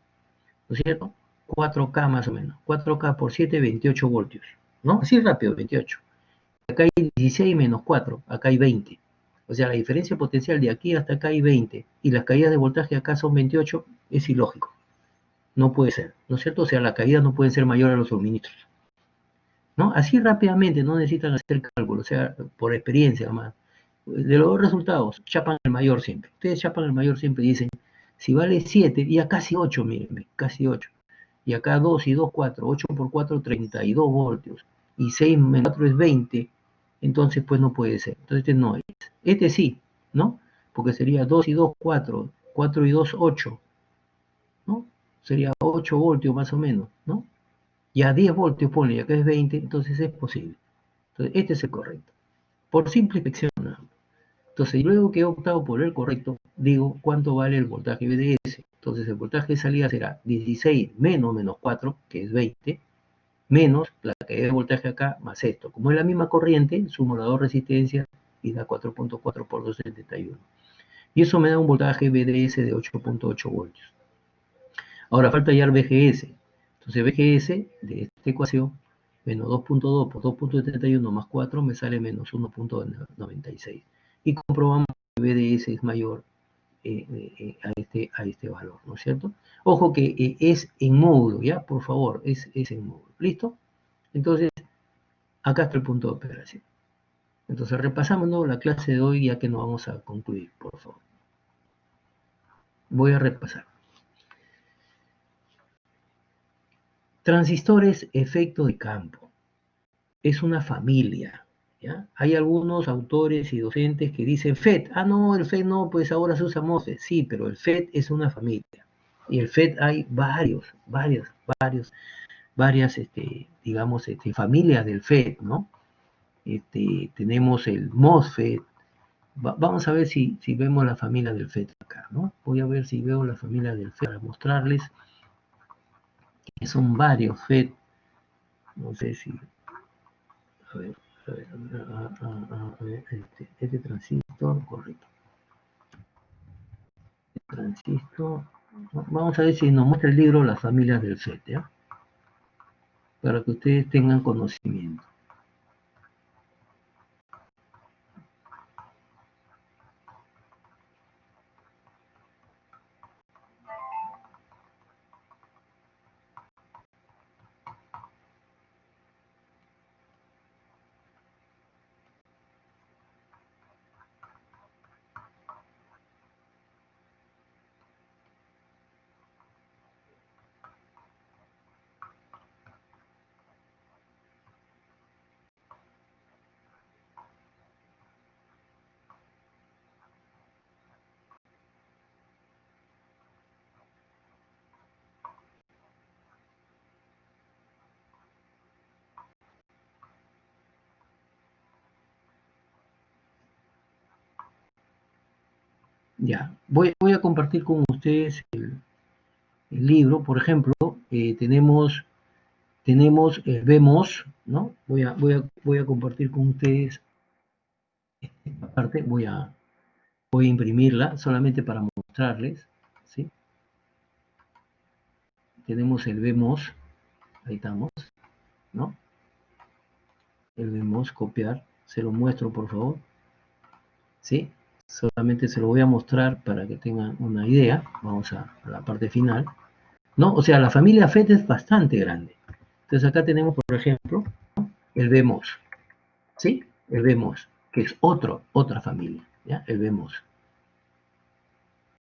¿No es cierto? 4K más o menos. 4K por 7, 28 voltios. ¿No? Así rápido, 28. Acá hay 16 menos 4, acá hay 20. O sea, la diferencia potencial de aquí hasta acá hay 20 y las caídas de voltaje acá son 28, es ilógico. No puede ser, ¿no es cierto? O sea, las caídas no pueden ser mayores a los suministros. ¿No? Así rápidamente, no necesitan hacer cálculo, o sea, por experiencia nomás. De los dos resultados, chapan el mayor siempre. Ustedes chapan el mayor siempre y dicen, si vale 7, ya casi 8, miren, casi 8. Y acá 2 y 2, 4. 8 por 4, 32 voltios. Y 6 menos 4 es 20. Entonces, pues no puede ser. Entonces, este no es. Este sí, ¿no? Porque sería 2 y 2, 4. 4 y 2, 8. ¿No? Sería 8 voltios más o menos, ¿no? Ya 10 voltios pone, y acá es 20, entonces es posible. Entonces, este es el correcto. Por simple inspección, ¿no? Entonces, luego que he optado por el correcto, digo cuánto vale el voltaje VDS. Entonces, el voltaje de salida será 16 menos 4, que es 20, menos la caída de voltaje acá, más esto. Como es la misma corriente, sumo las dos resistencias y da 4.4 por 271. Y eso me da un voltaje VDS de 8.8 voltios. Ahora falta hallar VGS. Entonces, VGS de esta ecuación, menos 2.2 por 2.71 más 4, me sale menos 1.96. Y comprobamos que VDS es mayor a este valor, ¿no es cierto? Ojo que es en módulo, ¿ya? Por favor, es en módulo. ¿Listo? Entonces, acá está el punto de operación. Entonces, repasamos, ¿no?, la clase de hoy, ya que nos vamos a concluir, por favor. Voy a repasar. Transistores, efecto de campo. Es una familia, ¿ya? Hay algunos autores y docentes que dicen FET. Ah, no, el FET no, pues ahora se usa MOSFET. Sí, pero el FET es una familia. Y el FET hay varias, digamos, familias del FET, ¿no? Tenemos el MOSFET. Vamos a ver si vemos la familia del FET acá, ¿no? Voy a ver si veo la familia del FET para mostrarles que son varios FET. No sé si... A ver, este transistor, correcto. Transistor. Vamos a ver si nos muestra el libro las familias del FET, ¿ya? Para que ustedes tengan conocimiento. Ya, voy a compartir con ustedes el libro. Por ejemplo, tenemos vemos, ¿no? Voy a compartir con ustedes esta parte. Voy a imprimirla solamente para mostrarles, ¿sí? Tenemos el vemos, ahí estamos, ¿no? El vemos, copiar, se lo muestro por favor, ¿sí? Solamente se lo voy a mostrar para que tengan una idea. Vamos a la parte final, ¿no? O sea, la familia FET es bastante grande. Entonces acá tenemos, por ejemplo, el vemos, ¿sí? El vemos, que es otra familia, ¿ya? El vemos,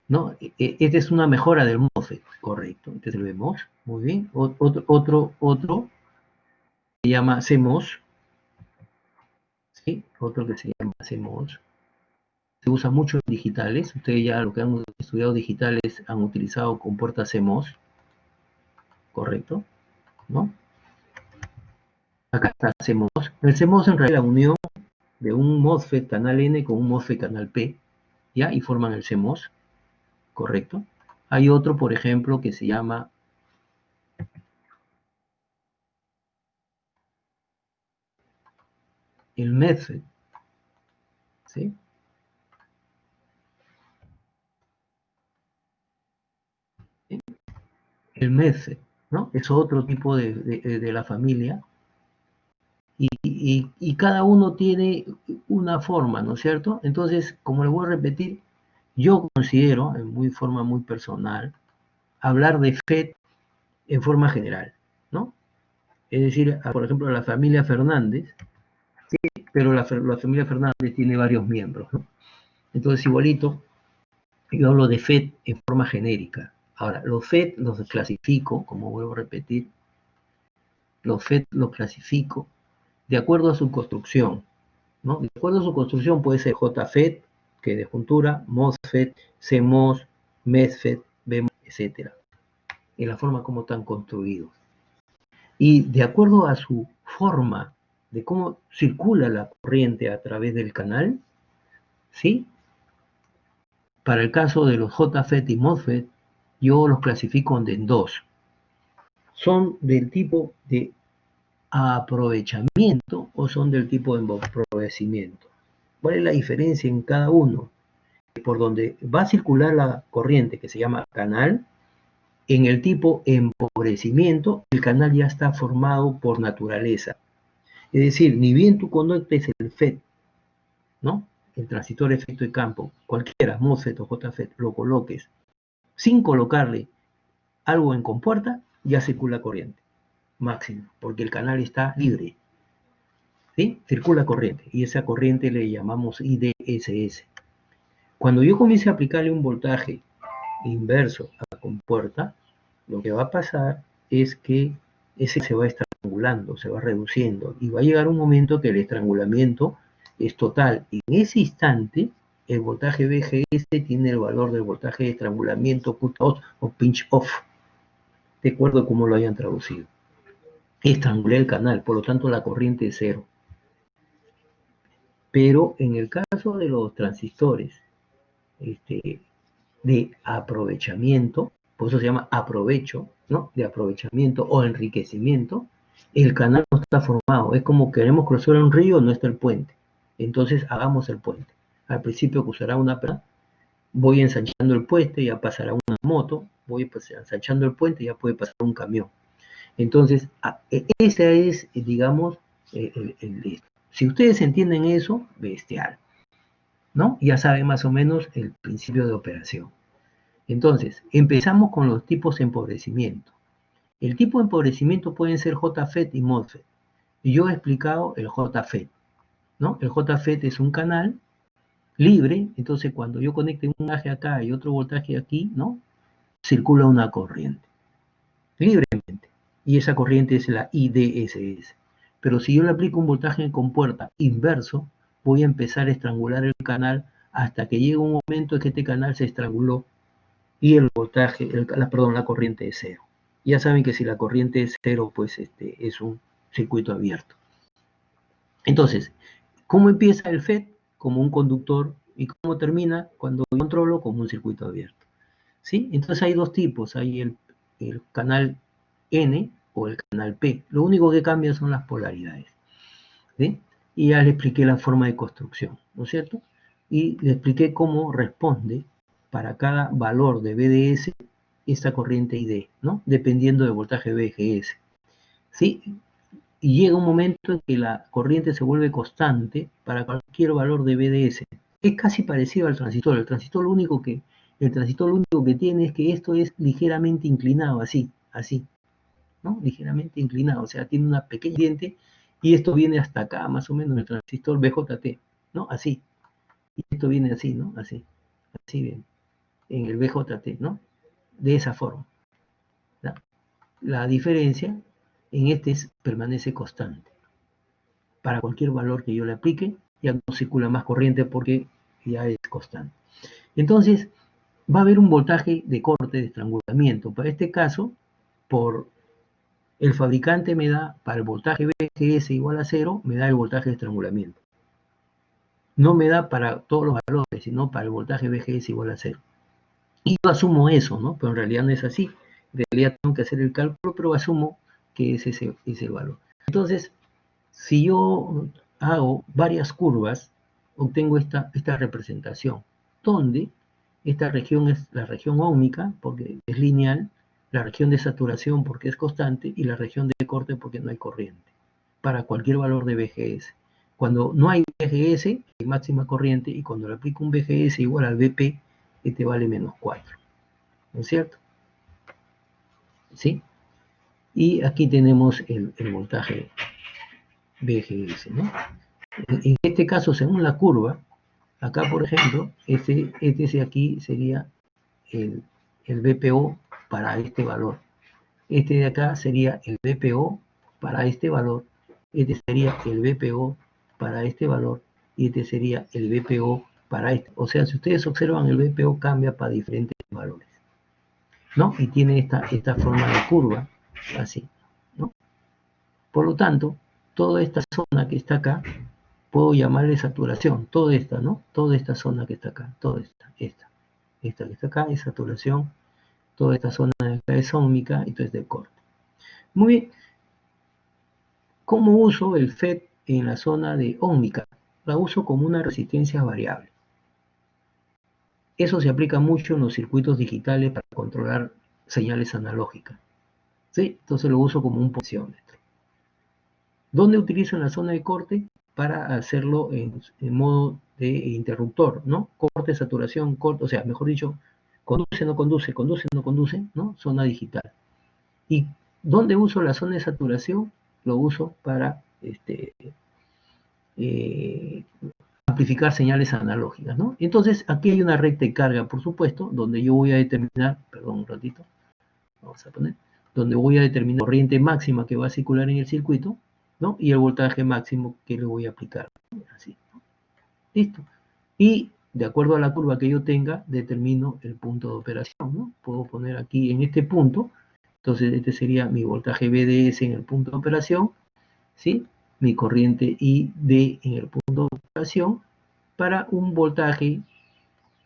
¿no? Esta es una mejora del MOSFET, correcto. Entonces el vemos, muy bien. Otro se llama CMOS, ¿sí? Otro que se llama CMOS. Se usa mucho en digitales. Ustedes ya lo que han estudiado digitales han utilizado con puertas CMOS, correcto, ¿no? Acá está CMOS. El CMOS en realidad es la unión de un MOSFET canal N con un MOSFET canal P, ¿ya? Y forman el CMOS, correcto. Hay otro, por ejemplo, que se llama el MESFET, ¿sí? El MESFET, ¿no? Es otro tipo de la familia. Y cada uno tiene una forma, ¿no es cierto? Entonces, como le voy a repetir, yo considero, en forma muy personal, hablar de FET en forma general, ¿no? Es decir, por ejemplo, la familia Fernández, sí, pero la familia Fernández tiene varios miembros, ¿no? Entonces, igualito, yo hablo de FET en forma genérica. Ahora, los FET los clasifico, como vuelvo a repetir, los FET los clasifico de acuerdo a su construcción, ¿no? De acuerdo a su construcción puede ser JFET, que es de juntura, MOSFET, CMOS, MESFET, BMOS, etc. En la forma como están construidos. Y de acuerdo a su forma de cómo circula la corriente a través del canal, ¿sí? Para el caso de los JFET y MOSFET, yo los clasifico en dos. Son del tipo de aprovechamiento o son del tipo de empobrecimiento. ¿Cuál es la diferencia en cada uno? Por donde va a circular la corriente, que se llama canal, en el tipo empobrecimiento, el canal ya está formado por naturaleza. Es decir, ni bien tú conectes el FET, ¿no? el transistor de efecto de campo, cualquiera, MOSFET o JFET, lo coloques sin colocarle algo en compuerta, ya circula corriente máxima, porque el canal está libre. ¿Sí? Circula corriente, y esa corriente le llamamos IDSS. Cuando yo comience a aplicarle un voltaje inverso a la compuerta, lo que va a pasar es que ese se va estrangulando, se va reduciendo, y va a llegar un momento que el estrangulamiento es total. Y en ese instante, el voltaje VGS tiene el valor del voltaje de estrangulamiento cut-off o pinch-off, de acuerdo a cómo lo hayan traducido. Estrangulé el canal, por lo tanto la corriente es cero. Pero en el caso de los transistores de aprovechamiento, por eso se llama aprovecho, ¿no? De aprovechamiento o enriquecimiento, el canal no está formado. Es como queremos cruzar un río, no está el puente. Entonces hagamos el puente. Al principio cruzará una persona, voy ensanchando el puente, ya pasará una moto, voy ensanchando el puente, ya puede pasar un camión. Entonces, ese es, digamos, si ustedes entienden eso, bestial, ¿no? Ya saben más o menos el principio de operación. Entonces, empezamos con los tipos de empobrecimiento. El tipo de empobrecimiento pueden ser JFET y MOSFET. Y yo he explicado el JFET, ¿no? El JFET es un canal libre, entonces cuando yo conecte un voltaje acá y otro voltaje aquí, ¿no? Circula una corriente, libremente. Y esa corriente es la IDSS. Pero si yo le aplico un voltaje en compuerta inverso, voy a empezar a estrangular el canal hasta que llegue un momento en que este canal se estranguló y el voltaje, la corriente es cero. Ya saben que si la corriente es cero, pues es un circuito abierto. Entonces, ¿cómo empieza el FET? Como un conductor, y cómo termina cuando yo controlo como un circuito abierto. ¿Sí? Entonces hay dos tipos, hay el canal N o el canal P. Lo único que cambia son las polaridades. ¿Sí? Y ya le expliqué la forma de construcción, ¿no es cierto? Y le expliqué cómo responde para cada valor de BDS esta corriente ID, ¿no? Dependiendo del voltaje VGS. ¿Sí? Y llega un momento en que la corriente se vuelve constante para cualquier valor de BDS. Es casi parecido al transistor. El transistor lo único que tiene es que esto es ligeramente inclinado, así, ¿no? Ligeramente inclinado, o sea, tiene una pequeña diente y esto viene hasta acá, más o menos, el transistor BJT, ¿no? Así. Y esto viene así, ¿no? Así bien, en el BJT, ¿no? De esa forma. La diferencia en permanece constante. Para cualquier valor que yo le aplique, ya no circula más corriente porque ya es constante. Entonces, va a haber un voltaje de corte, de estrangulamiento. Para este caso, el fabricante me da, para el voltaje VGS igual a 0, me da el voltaje de estrangulamiento. No me da para todos los valores, sino para el voltaje VGS igual a 0. Y yo asumo eso, ¿no? Pero en realidad no es así. En realidad tengo que hacer el cálculo, pero asumo que es ese valor. Entonces, si yo hago varias curvas, obtengo esta representación, donde esta región es la región óhmica, porque es lineal, la región de saturación porque es constante, y la región de corte porque no hay corriente, para cualquier valor de VGS. Cuando no hay VGS, hay máxima corriente, y cuando le aplico un VGS igual al VP, este vale menos 4. ¿No es cierto? ¿Sí? Y aquí tenemos el voltaje VGS, ¿no? En este caso, según la curva, acá por ejemplo, este de aquí sería el VPO para este valor. Este de acá sería el VPO para este valor. Este sería el VPO para este valor. Y este sería el VPO para este. O sea, si ustedes observan, el VPO cambia para diferentes valores, ¿no? Y tiene esta forma de curva, así, ¿no? Por lo tanto, toda esta zona que está acá, puedo llamarle saturación, toda esta, ¿no? Toda esta zona que está acá, toda esta que está acá es saturación, toda esta zona de acá es óhmica, y esto es de corte. Muy bien. ¿Cómo uso el FET en la zona de óhmica? La uso como una resistencia variable. Eso se aplica mucho en los circuitos digitales para controlar señales analógicas. ¿Sí? Entonces lo uso como un potenciómetro. ¿Dónde utilizo en la zona de corte? para hacerlo en modo de interruptor, ¿no? Corte, saturación, corte, o sea, mejor dicho, conduce, no conduce, conduce, no conduce, ¿no? Zona digital. ¿Y dónde uso la zona de saturación? Lo uso para amplificar señales analógicas, ¿no? Entonces, aquí hay una recta de carga, por supuesto, donde yo voy a determinar, perdón un ratito, vamos a poner, donde voy a determinar la corriente máxima que va a circular en el circuito, ¿no? Y el voltaje máximo que le voy a aplicar, así, ¿no? Listo. Y de acuerdo a la curva que yo tenga, determino el punto de operación, ¿no? Puedo poner aquí en este punto, entonces este sería mi voltaje VDS en el punto de operación, ¿sí? Mi corriente ID en el punto de operación para un voltaje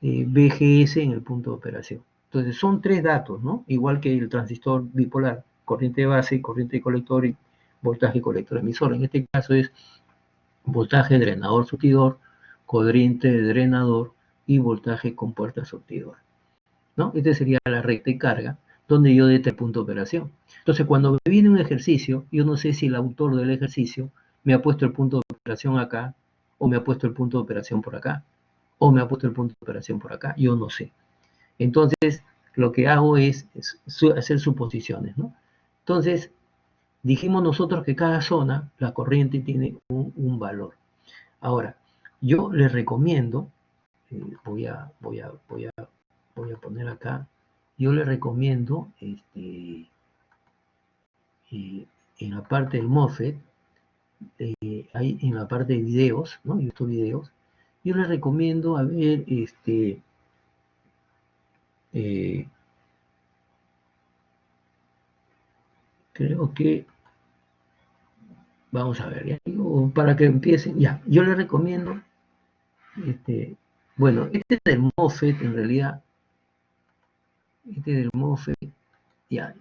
VGS en el punto de operación. Entonces son tres datos, ¿no? Igual que el transistor bipolar, corriente de base, corriente de colector y voltaje colector emisor. En este caso es voltaje drenador surtidor, corriente de drenador y voltaje con puerta surtidor, ¿no? Esta sería la recta de carga donde yo determino el punto de operación. Entonces, cuando me viene un ejercicio, yo no sé si el autor del ejercicio me ha puesto el punto de operación acá, o me ha puesto el punto de operación por acá, o me ha puesto el punto de operación por acá, yo no sé. Entonces, lo que hago es hacer suposiciones, ¿no? Entonces, dijimos nosotros que cada zona, la corriente tiene un valor. Ahora, yo les recomiendo, voy a poner acá, yo les recomiendo, en la parte del MOSFET, ahí en la parte de videos, ¿no? YouTube videos, yo les recomiendo a ver, creo que, vamos a ver, ¿ya? Para que empiecen, ya, yo les recomiendo, bueno, este es del MOSFET, en realidad, este es del MOSFET, ya.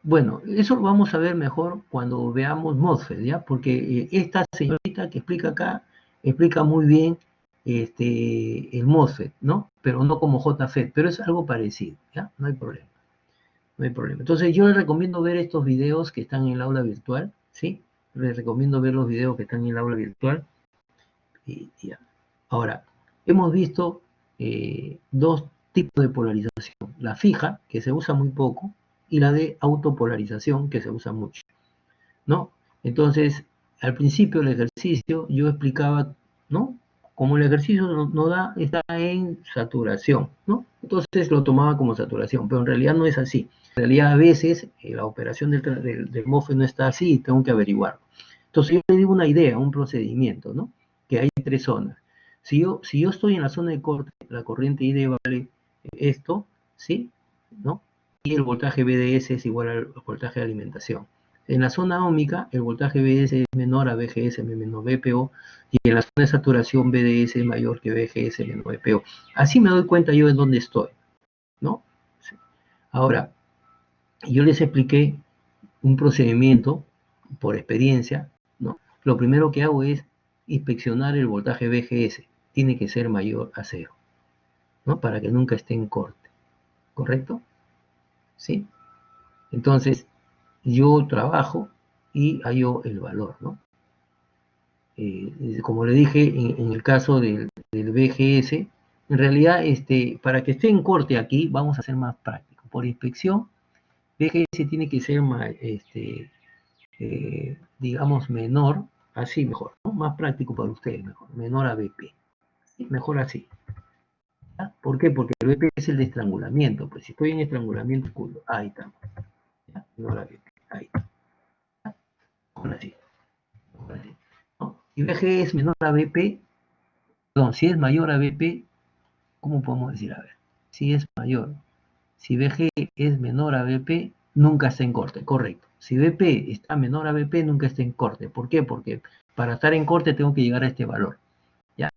Bueno, eso lo vamos a ver mejor cuando veamos MOSFET, ¿ya? Porque esta señorita que explica acá, explica muy bien el MOSFET, ¿no? Pero no como JFET, pero es algo parecido, ¿ya? No hay problema, no hay problema. Entonces yo les recomiendo ver estos videos que están en el aula virtual, ¿sí? Les recomiendo ver los videos que están en el aula virtual. Y ya. Ahora, hemos visto dos tipos de polarización, la fija, que se usa muy poco, y la de autopolarización, que se usa mucho, ¿no? Entonces, al principio del ejercicio yo explicaba, ¿no? Como el ejercicio no da, está en saturación, ¿no? Entonces lo tomaba como saturación, pero en realidad no es así. En realidad a veces la operación del MOSFET no está así y tengo que averiguarlo. Entonces yo le digo una idea, un procedimiento, ¿no? Que hay tres zonas. Si yo estoy en la zona de corte, la corriente ID vale esto, ¿sí? ¿No? Y el voltaje BDS es igual al voltaje de alimentación. En la zona óhmica, el voltaje BDS es menor a VGS menos VPO, y en la zona de saturación BDS es mayor que VGS menos VPO. Así me doy cuenta yo en dónde estoy, ¿no? Ahora, yo les expliqué un procedimiento por experiencia, ¿no? Lo primero que hago es inspeccionar el voltaje VGS. Tiene que ser mayor a 0, ¿no? Para que nunca esté en corte, ¿correcto? ¿Sí? Entonces, yo trabajo y hallo el valor, ¿no? Como le dije, en el caso del VGS, en realidad, para que esté en corte aquí, vamos a ser más prácticos. Por inspección, VGS tiene que ser más, digamos, menor, así mejor, ¿no? Más práctico para ustedes, mejor, menor a BP. ¿Sí? Mejor así. ¿Ya? ¿Por qué? Porque el BP es el de estrangulamiento. Pues si estoy en estrangulamiento, ahí está. ¿Ya? Menor a BP. Ahí está. ¿Ya? Ahora sí. ¿No? Si VG es menor a BP, perdón, si es mayor a BP, ¿cómo podemos decir? A ver, si es mayor, si VG es menor a BP, nunca está en corte, correcto. Si BP está menor a BP, nunca está en corte. ¿Por qué? Porque para estar en corte tengo que llegar a este valor, ¿ya?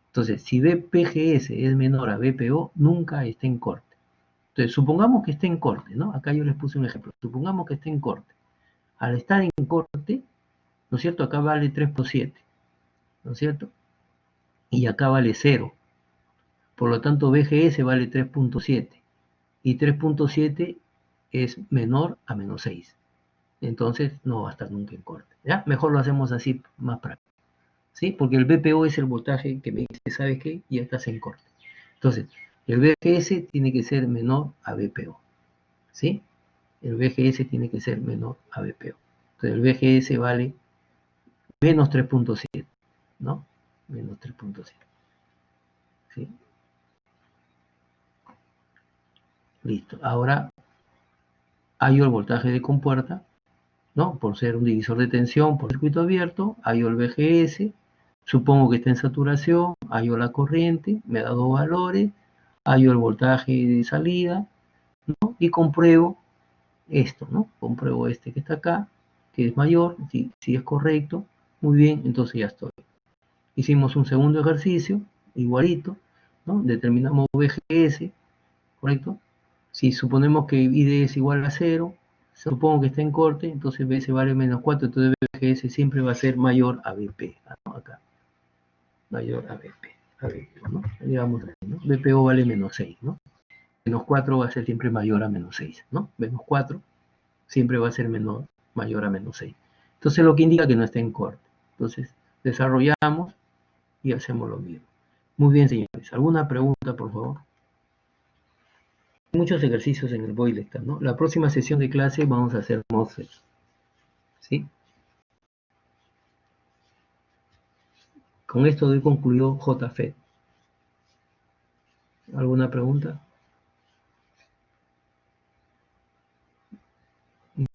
Entonces, si BPGS es menor a BPO, nunca está en corte. Entonces, supongamos que esté en corte, ¿no? Acá yo les puse un ejemplo. Supongamos que esté en corte. Al estar en corte, ¿no es cierto? Acá vale 3/7, ¿no es cierto? Y acá vale 0. Por lo tanto, BGS vale 3.7. Y 3.7 es menor a menos 6. entonces no va a estar nunca en corte, ¿ya? Mejor lo hacemos así, más práctico, ¿sí? Porque el VPO es el voltaje que me dice, ¿sabes qué? Ya estás en corte. Entonces, el VGS tiene que ser menor a VPO, ¿sí? El VGS tiene que ser menor a VPO. Entonces, el VGS vale menos 3.7, ¿no? Menos 3.7, ¿sí? Listo. Ahora, hallo el voltaje de compuerta, ¿no? Por ser un divisor de tensión por circuito abierto, hallo el VGS, supongo que está en saturación, hallo la corriente, me da dos valores, hallo el voltaje de salida, ¿no? Y compruebo esto, ¿no? Compruebo este que está acá, que es mayor, si es correcto, muy bien, entonces ya estoy. Hicimos un segundo ejercicio, igualito, ¿no? Determinamos VGS, ¿correcto? Si suponemos que ID es igual a 0, supongo que está en corte, entonces BS vale menos 4, entonces VGS siempre va a ser mayor a BP, ¿no? Acá, mayor a BP, ¿no? Digamos así, ¿no? BPO vale menos 6, ¿no? Menos 4 va a ser siempre mayor a menos 6, ¿no? Menos 4 siempre va a ser mayor a menos 6. Entonces lo que indica que no está en corte. Entonces desarrollamos y hacemos lo mismo. Muy bien, señores. ¿Alguna pregunta, por favor? Muchos ejercicios en el Boilerstack, ¿no? La próxima sesión de clase vamos a hacer MOSFET, ¿sí? Con esto doy concluido JFET. ¿Alguna pregunta?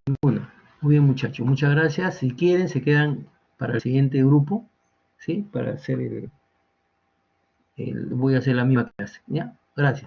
Ninguna. Muy bien, muchachos. Muchas gracias. Si quieren, se quedan para el siguiente grupo, ¿sí? Para hacer voy a hacer la misma clase, ¿ya? Gracias.